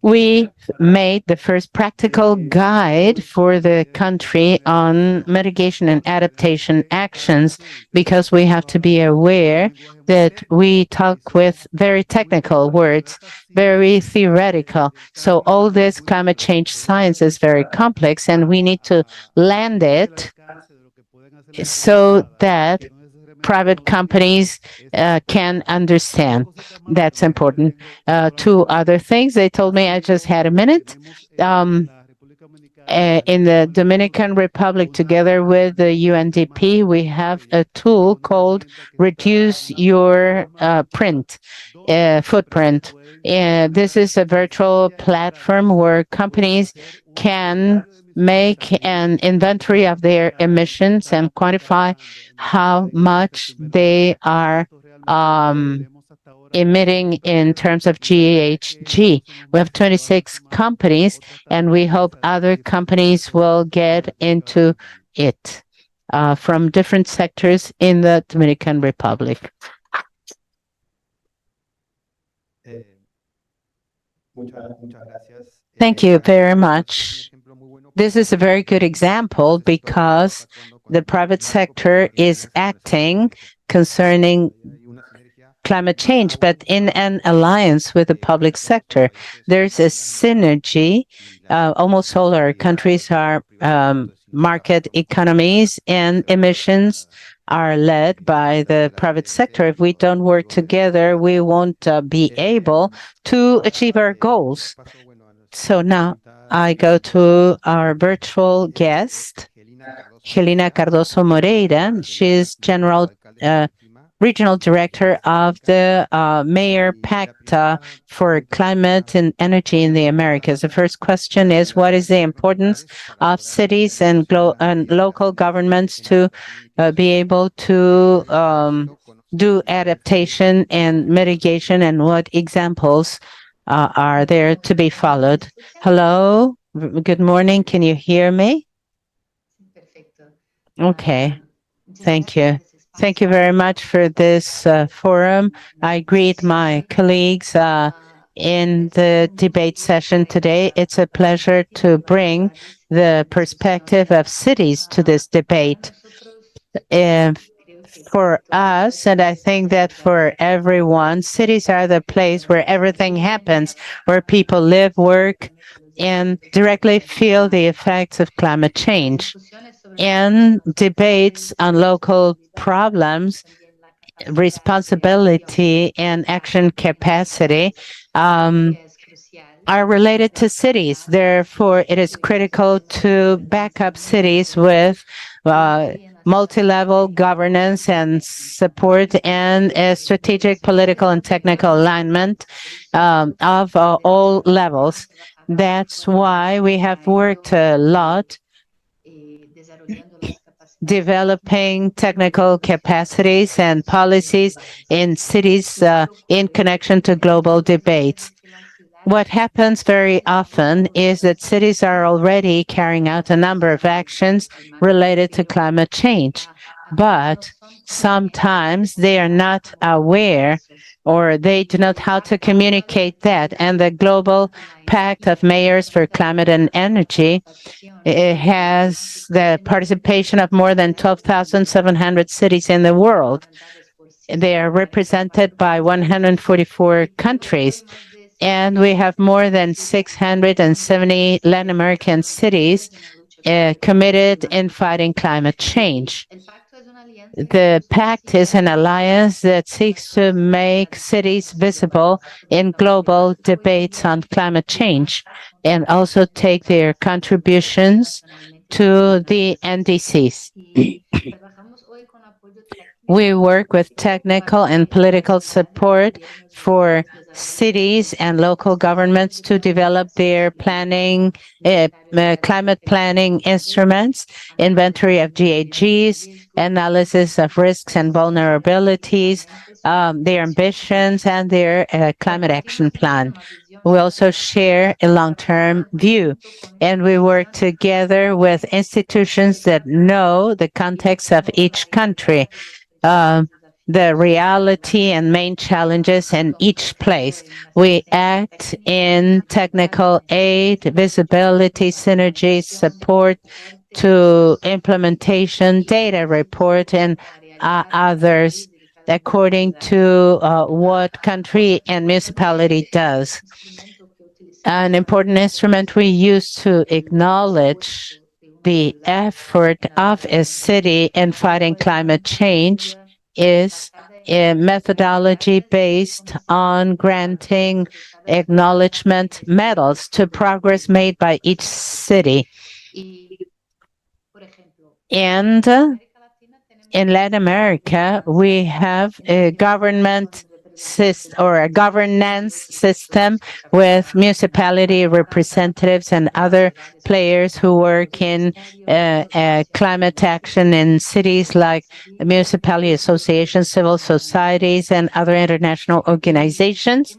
We made the first practical guide for the country on mitigation and adaptation actions, because we have to be aware that we talk with very technical words, very theoretical. So all this climate change science is very complex, and we need to land it so that private companies can understand. That's important. Two other things. They told me I just had a minute. In the Dominican Republic, together with the UNDP, we have a tool called Reduce Your Footprint. This is a virtual platform where companies can make an inventory of their emissions and quantify how much they are emitting in terms of GHG. We have 26 companies, and we hope other companies will get into it from different sectors in the Dominican Republic. Thank you very much. This is a very good example because the private sector is acting concerning climate change, but in an alliance with the public sector. There's a synergy. Almost all our countries are market economies, and emissions are led by the private sector. If we don't work together, we won't be able to achieve our goals. So now I go to our virtual guest, Helena Cardoso Moreira. She's Regional Director of the Mayor Pact for Climate and Energy in the Americas. The first question is, what is the importance of cities and local governments to be able to do adaptation and mitigation, and what examples are there to be followed? Hello, good morning. Can you hear me? Okay, thank you. Thank you very much for this forum. I greet my colleagues in the debate session today. It's a pleasure to bring the perspective of cities to this debate. For us, and I think that for everyone, cities are the place where everything happens, where people live, work, and directly feel the effects of climate change. And debates on local problems, responsibility, and action capacity are related to cities. Therefore, it is critical to back up cities with multi-level governance and support, and a strategic, political, and technical alignment of all levels. That's why we have worked a lot developing technical capacities and policies in cities in connection to global debates. What happens very often is that cities are already carrying out a number of actions related to climate change, but sometimes they are not aware or they do not know how to communicate that. And the Global Pact of Mayors for Climate and Energy, it has the participation of more than 12,700 cities in the world. They are represented by 144 countries, and we have more than 670 Latin American cities committed in fighting climate change. The pact is an alliance that seeks to make cities visible in global debates on climate change and also take their contributions to the NDCs. We work with technical and political support for cities and local governments to develop their planning, climate planning instruments, inventory of GHGs, analysis of risks and vulnerabilities, their ambitions, and their climate action plan. We also share a long-term view, and we work together with institutions that know the context of each country, the reality and main challenges in each place. We act in technical aid, visibility, synergy, support to implementation, data report, and others according to what country and municipality does. An important instrument we use to acknowledge the effort of a city in fighting climate change is a methodology based on granting acknowledgement medals to progress made by each city. And in Latin America, we have a government system or a governance system with municipality representatives and other players who work in climate action in cities like municipality associations, civil societies, and other international organizations.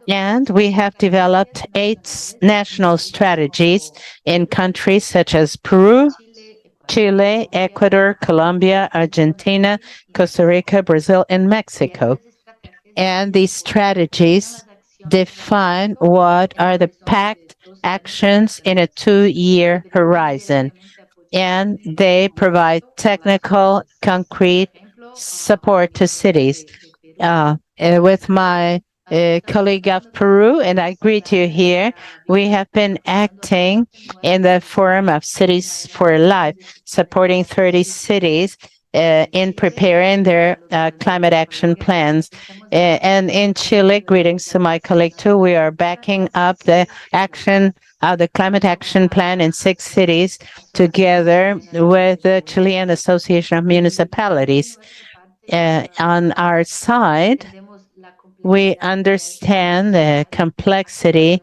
And we have developed 8 national strategies in countries such as Peru, Chile, Ecuador, Colombia, Argentina, Costa Rica, Brazil, and Mexico. And these strategies define what are the pact actions in a 2-year horizon. And they provide technical, concrete support to cities. With my colleague of Peru, and I greet you here, we have been acting in the Forum of Cities for Life, supporting 30 cities in preparing their climate action plans. And in Chile, greetings to my colleague too, we are backing up the climate action plan in 6 cities together with the Chilean Association of Municipalities. On our side, we understand the complexity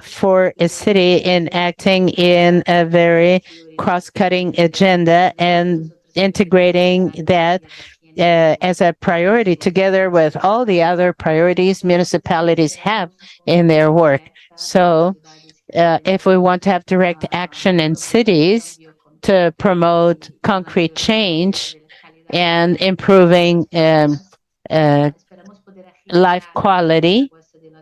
for a city in acting in a very cross-cutting agenda and integrating that as a priority together with all the other priorities municipalities have in their work. So if we want to have direct action in cities to promote concrete change and improving life quality,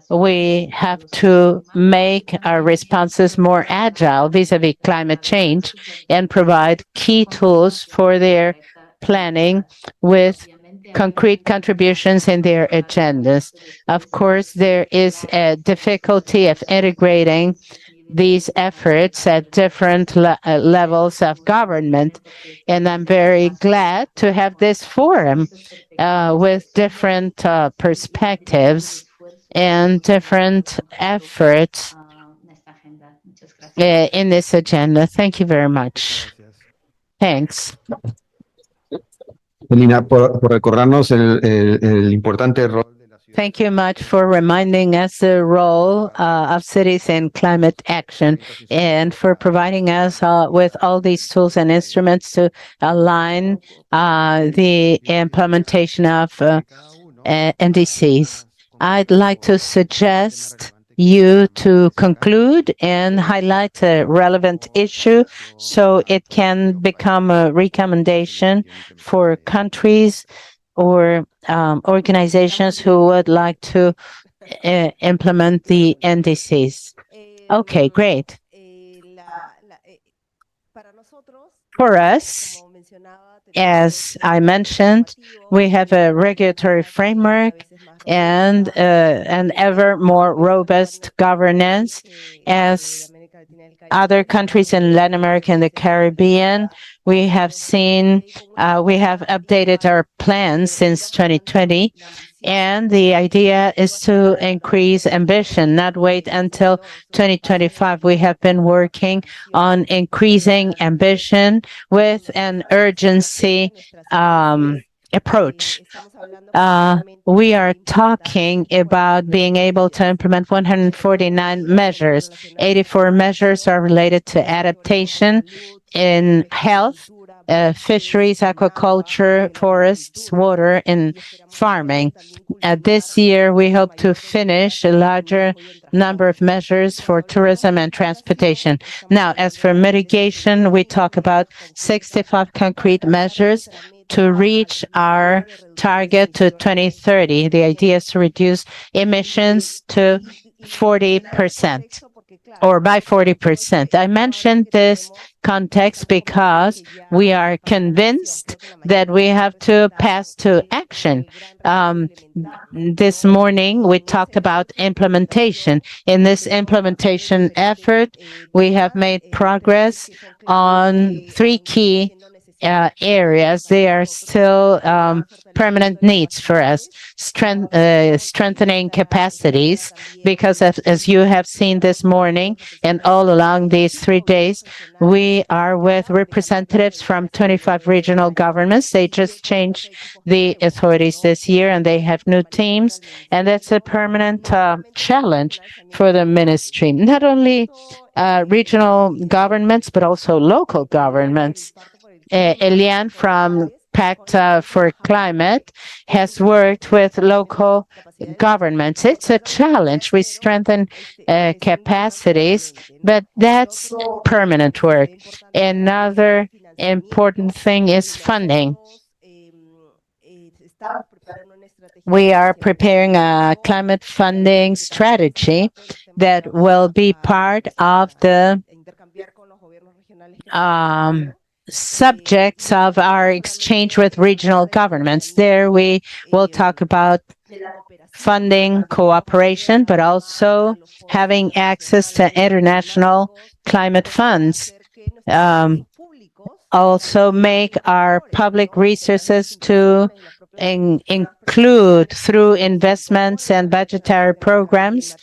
we have to make our responses more agile vis-a-vis climate change and provide key tools for their planning with concrete contributions in their agendas. Of course, there is a difficulty of integrating these efforts at different levels of government. And I'm very glad to have this forum with different perspectives and different efforts in this agenda. Thank you very much. Thanks. Melina, por recordarnos el importante rol. Thank you much for reminding us the role of cities in climate action and for providing us with all these tools and instruments to align the implementation of NDCs. I'd like to suggest you to conclude and highlight a relevant issue so it can become a recommendation for countries or organizations who would like to implement the NDCs. Okay, great. For us, as I mentioned, we have a regulatory framework and an ever more robust governance as other countries in Latin America and the Caribbean. We have seen, we have updated our plans since 2020, and the idea is to increase ambition, not wait until 2025. We have been working on increasing ambition with an urgency approach. We are talking about being able to implement 149 measures. 84 measures are related to adaptation in health, fisheries, aquaculture, forests, water, and farming. This year, we hope to finish a larger number of measures for tourism and transportation. Now, as for mitigation, we talk about 65 concrete measures to reach our target to 2030. The idea is to reduce emissions to 40% or by 40%. I mentioned this context because we are convinced that we have to pass to action. This morning, we talked about implementation. In this implementation effort, we have made progress on three key areas. They are still permanent needs for us. Strengthening capacities, because as you have seen this morning and all along these 3 days, we are with representatives from 25 regional governments. They just changed the authorities this year and they have new teams, and that's a permanent challenge for the ministry. Not only regional governments, but also local governments. Elian from Pact for Climate has worked with local governments. It's a challenge. We strengthen capacities, but that's permanent work. Another important thing is funding. We are preparing a climate funding strategy that will be part of the subjects of our exchange with regional governments. There we will talk about funding cooperation, but also having access to international climate funds. Also make our public resources to include through investments and budgetary programs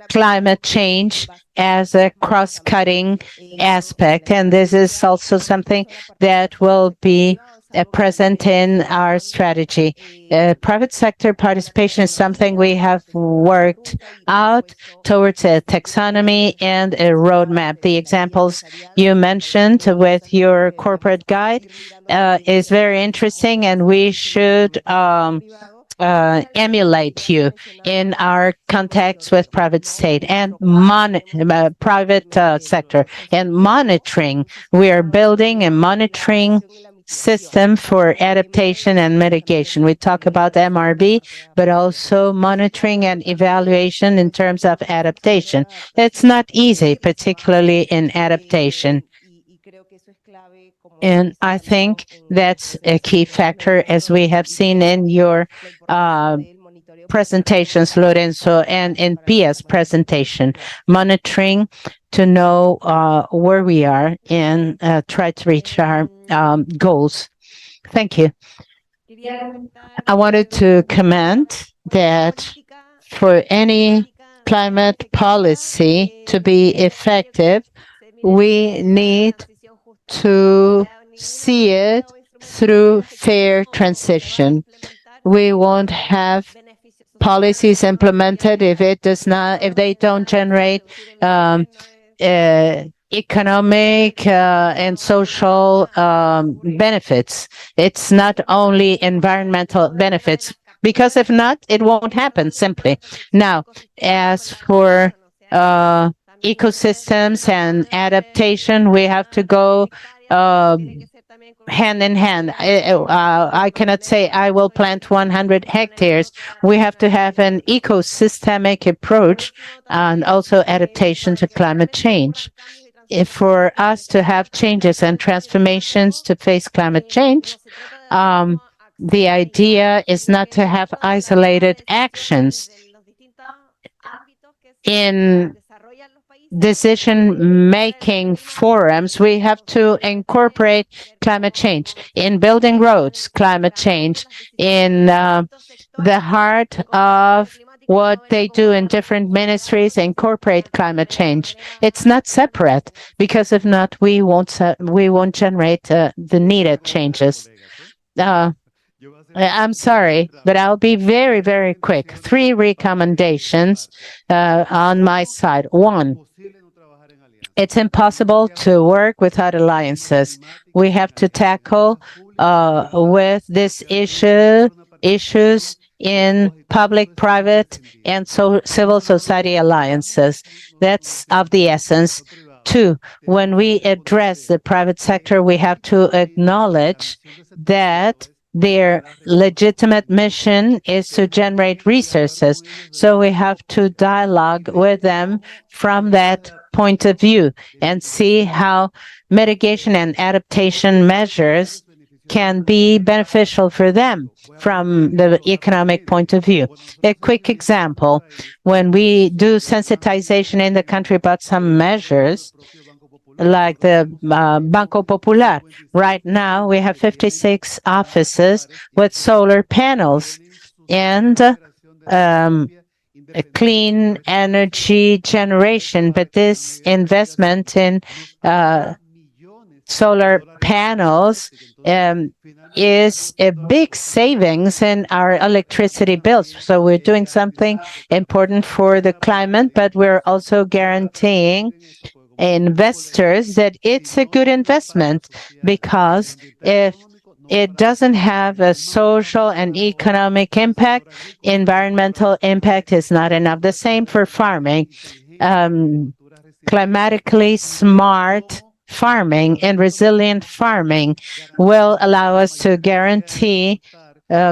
climate change as a cross-cutting aspect. And this is also something that will be present in our strategy. Private sector participation is something we have worked out towards a taxonomy and a roadmap. The examples you mentioned with your corporate guide is very interesting, and we should emulate you in our contacts with private state and private sector and monitoring. We are building a monitoring system for adaptation and mitigation. We talk about MRB, but also monitoring and evaluation in terms of adaptation. It's not easy, particularly in adaptation. And I think that's a key factor, as we have seen in your presentations, Lorenzo, and in Pia's presentation, monitoring to know where we are and try to reach our goals. Thank you. I wanted to comment that for any climate policy to be effective, we need to see it through fair transition. We won't have policies implemented if they don't generate economic and social benefits. It's not only environmental benefits, because if not, it won't happen simply. Now, as for uh, ecosystems and adaptation, we have to go uh, hand in hand. I cannot say I will plant 100 hectares. We have to have an ecosystemic approach and also adaptation to climate change. If for us to have changes and transformations to face climate change, the idea is not to have isolated actions in decision-making forums. We have to incorporate climate change in building roads, climate change in the heart of what they do in different ministries, incorporate climate change. It's not separate, because if not, we won't generate the needed changes. I'm sorry, but I'll be very, very quick. 3 recommendations on my side. One, it's impossible to work without alliances. We have to tackle with this issues in public, private, and civil society alliances. That's of the essence. 2, when we address the private sector, we have to acknowledge that their legitimate mission is to generate resources. So we have to dialogue with them from that point of view and see how mitigation and adaptation measures can be beneficial for them from the economic point of view. A quick example, when we do sensitization in the country about some measures, like the Banco Popular. Right now, we have 56 offices with solar panels and a clean energy generation. But this investment in solar panels is a big savings in our electricity bills. So we're doing something important for the climate, but we're also guaranteeing investors that it's a good investment, because if it doesn't have a social and economic impact, environmental impact is not enough. The same for farming. Climatically smart farming and resilient farming will allow us to guarantee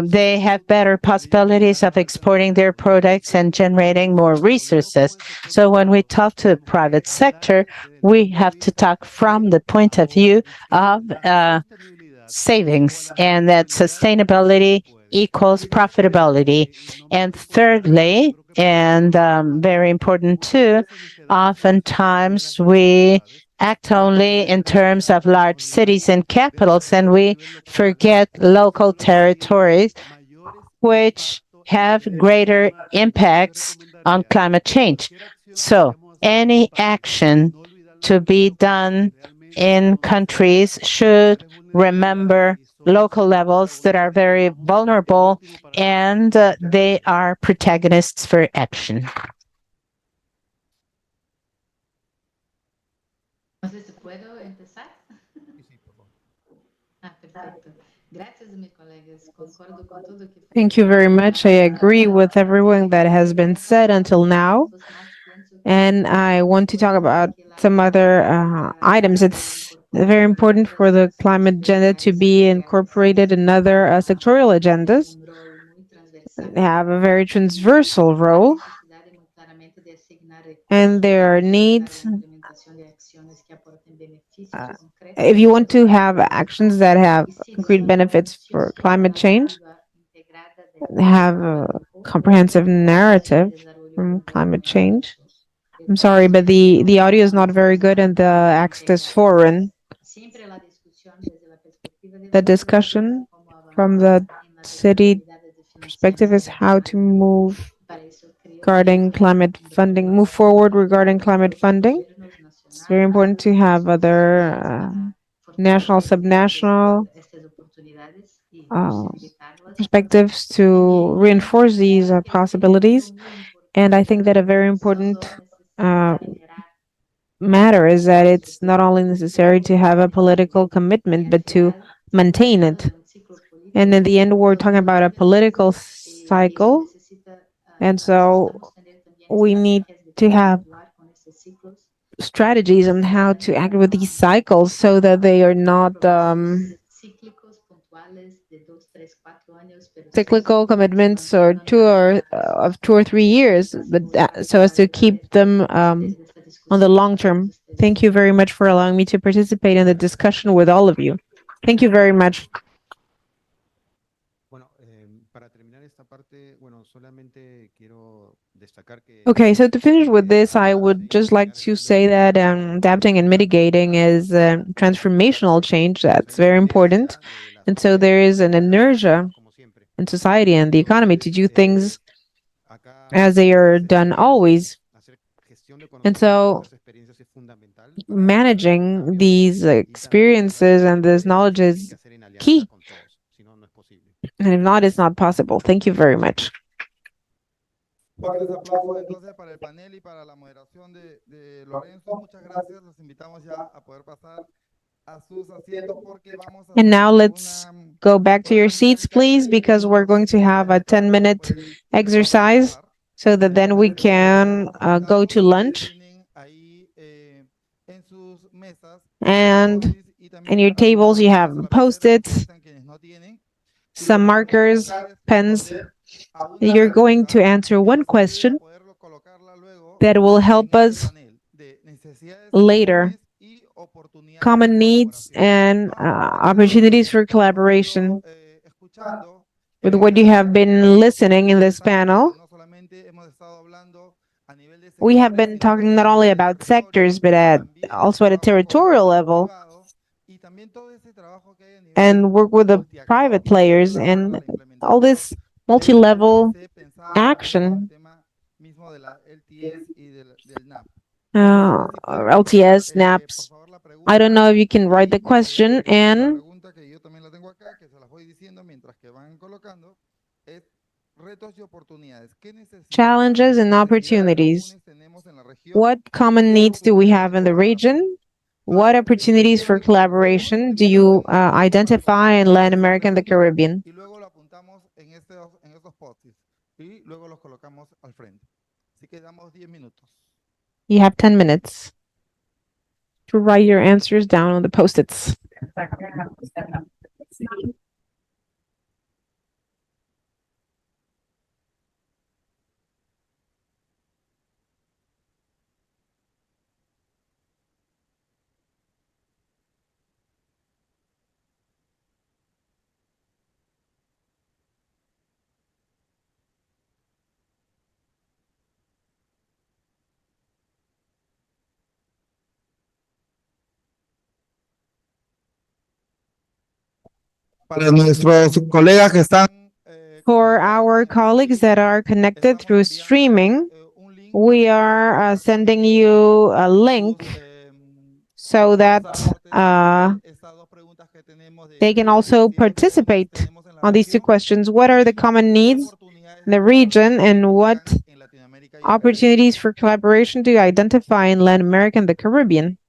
they have better possibilities of exporting their products and generating more resources. So when we talk to the private sector, we have to talk from the point of view of savings, and that sustainability equals profitability. And thirdly, and very important too, oftentimes we act only in terms of large cities and capitals, and we forget local territories which have greater impacts on climate change. So any action to be done in countries should remember local levels that are very vulnerable, and they are protagonists for action. No sé si puedo empezar. Perfecto. Gracias, mis colegas. Concordo con todo que foi. Thank you very much. I agree with everything that has been said until now. And I want to talk about some other items. It's very important for the climate agenda to be incorporated in other sectorial agendas. They have a very transversal role, and there are needs. If you want to have actions that have concrete benefits for climate change, have a comprehensive narrative from climate change. I'm sorry, but the audio is not very good and the accent is foreign. The discussion from the city perspective is how to move regarding climate funding, move forward regarding climate funding. It's very important to have other national, subnational uh, perspectives to reinforce these possibilities. And I think that a very important uh, matter is that it's not only necessary to have a political commitment, but to maintain it. And in the end, we're talking about a political cycle. And so we need to have strategies on how to act with these cycles so that they are not cyclical commitments or of 2 or 3 years, but so as to keep them on the long term. Thank you very much for allowing me to participate in the discussion with all of you. Thank you very much. Okay, so to finish with this, I would just like to say that adapting and mitigating is transformational change. That's very important. And so there is an inertia in society and the economy to do things as they are done always. And so managing these experiences and this knowledge is key. And if not, it's not possible. Thank you very much. Fuertes aplausos entonces para el panel y para la moderación de Lorenzo. Muchas gracias. Los invitamos ya a poder pasar a sus asientos porque vamos a And now hacer let's go back to your seats, please, because we're going to have a 10-minute exercise so that then we can go to lunch. And in your tables, you have Post-its, some markers, pens. You're going to answer one question that will help us later. Common needs and opportunities for collaboration. With what you have been listening in this panel, we have been talking not only about sectors, but also at a territorial level, and work with the private players and all this multi-level action. LTS, NAPS. I don't know if you can write the question and challenges and opportunities. What common needs do we have in the region? What opportunities for collaboration do you identify in Latin America and the Caribbean? You have 10 minutes to write your answers down on the Post-its. Para nuestros colegas que están For our colleagues that are connected through streaming, we are sending you a link so that they can also participate on these two questions. What are the common needs in the region, and what opportunities for collaboration do you identify in Latin America and the Caribbean?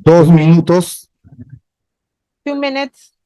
2 minutos. 2 minutes.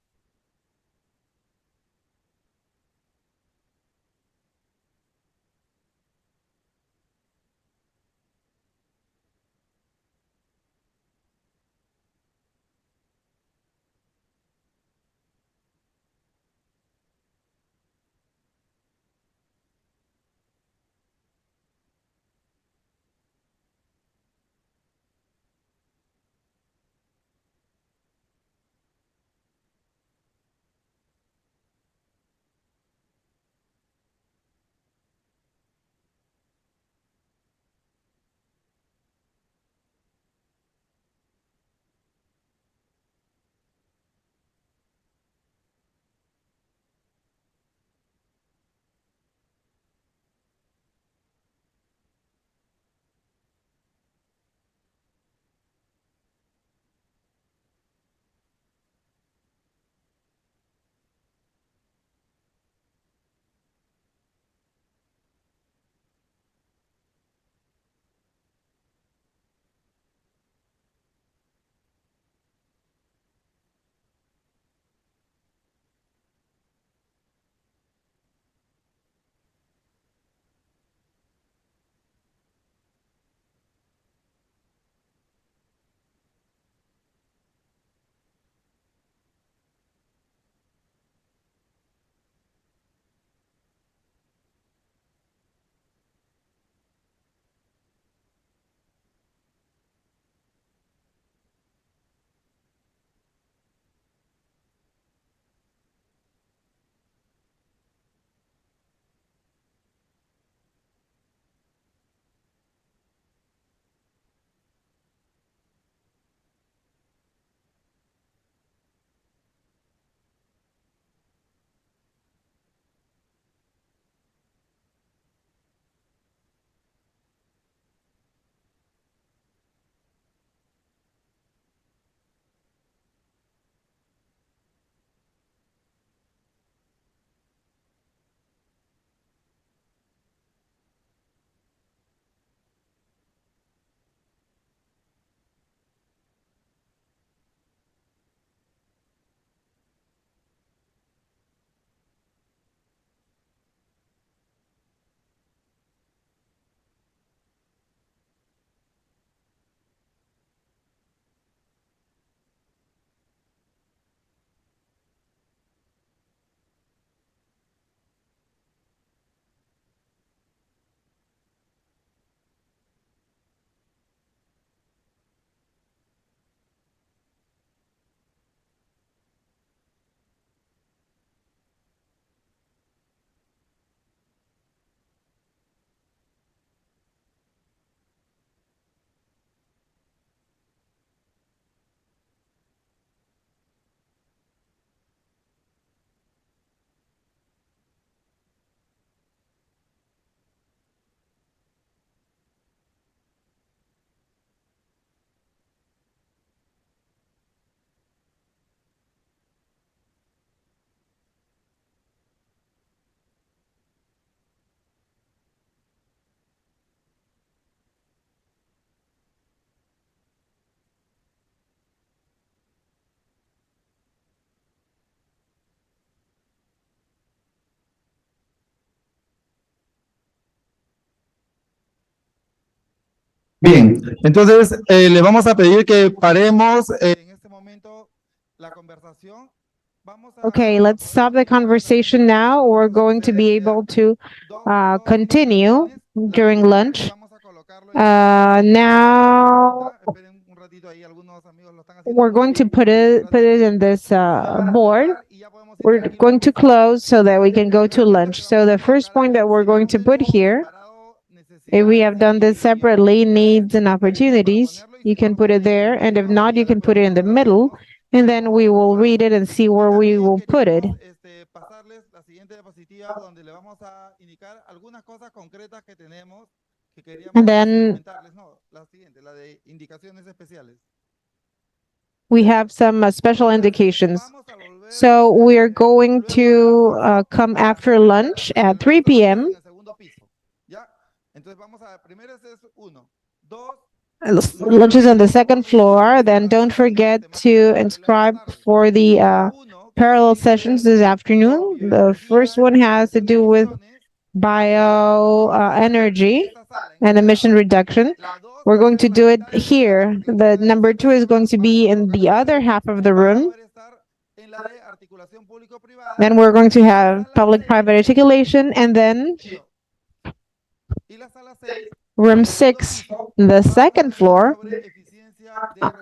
Bien, entonces le vamos a pedir que paremos en este momento la conversación. Okay, let's stop the conversation now. We're going to be able to continue during lunch. Now we're going to put it in this board. We're going to close so that we can go to lunch. So the first point that we're going to put here, if we have done this separately, needs and opportunities, you can put it there. And if not, you can put it in the middle. And then we will read it and see where we will put it. Pasarles la siguiente diapositiva donde le vamos a indicar algunas cosas concretas que tenemos que queríamos And then comentarles. No, la siguiente, la de indicaciones especiales. we have some special indications. So we are going to come after lunch at 3 p.m. Lunch is on the second floor. Then don't forget to inscribe for the parallel sessions this afternoon. The first one has to do with bio energy and emission reduction. We're going to do it here. The number 2 is going to be in the other half of the room. Then we're going to have public-private articulation, and then room 6, the second floor,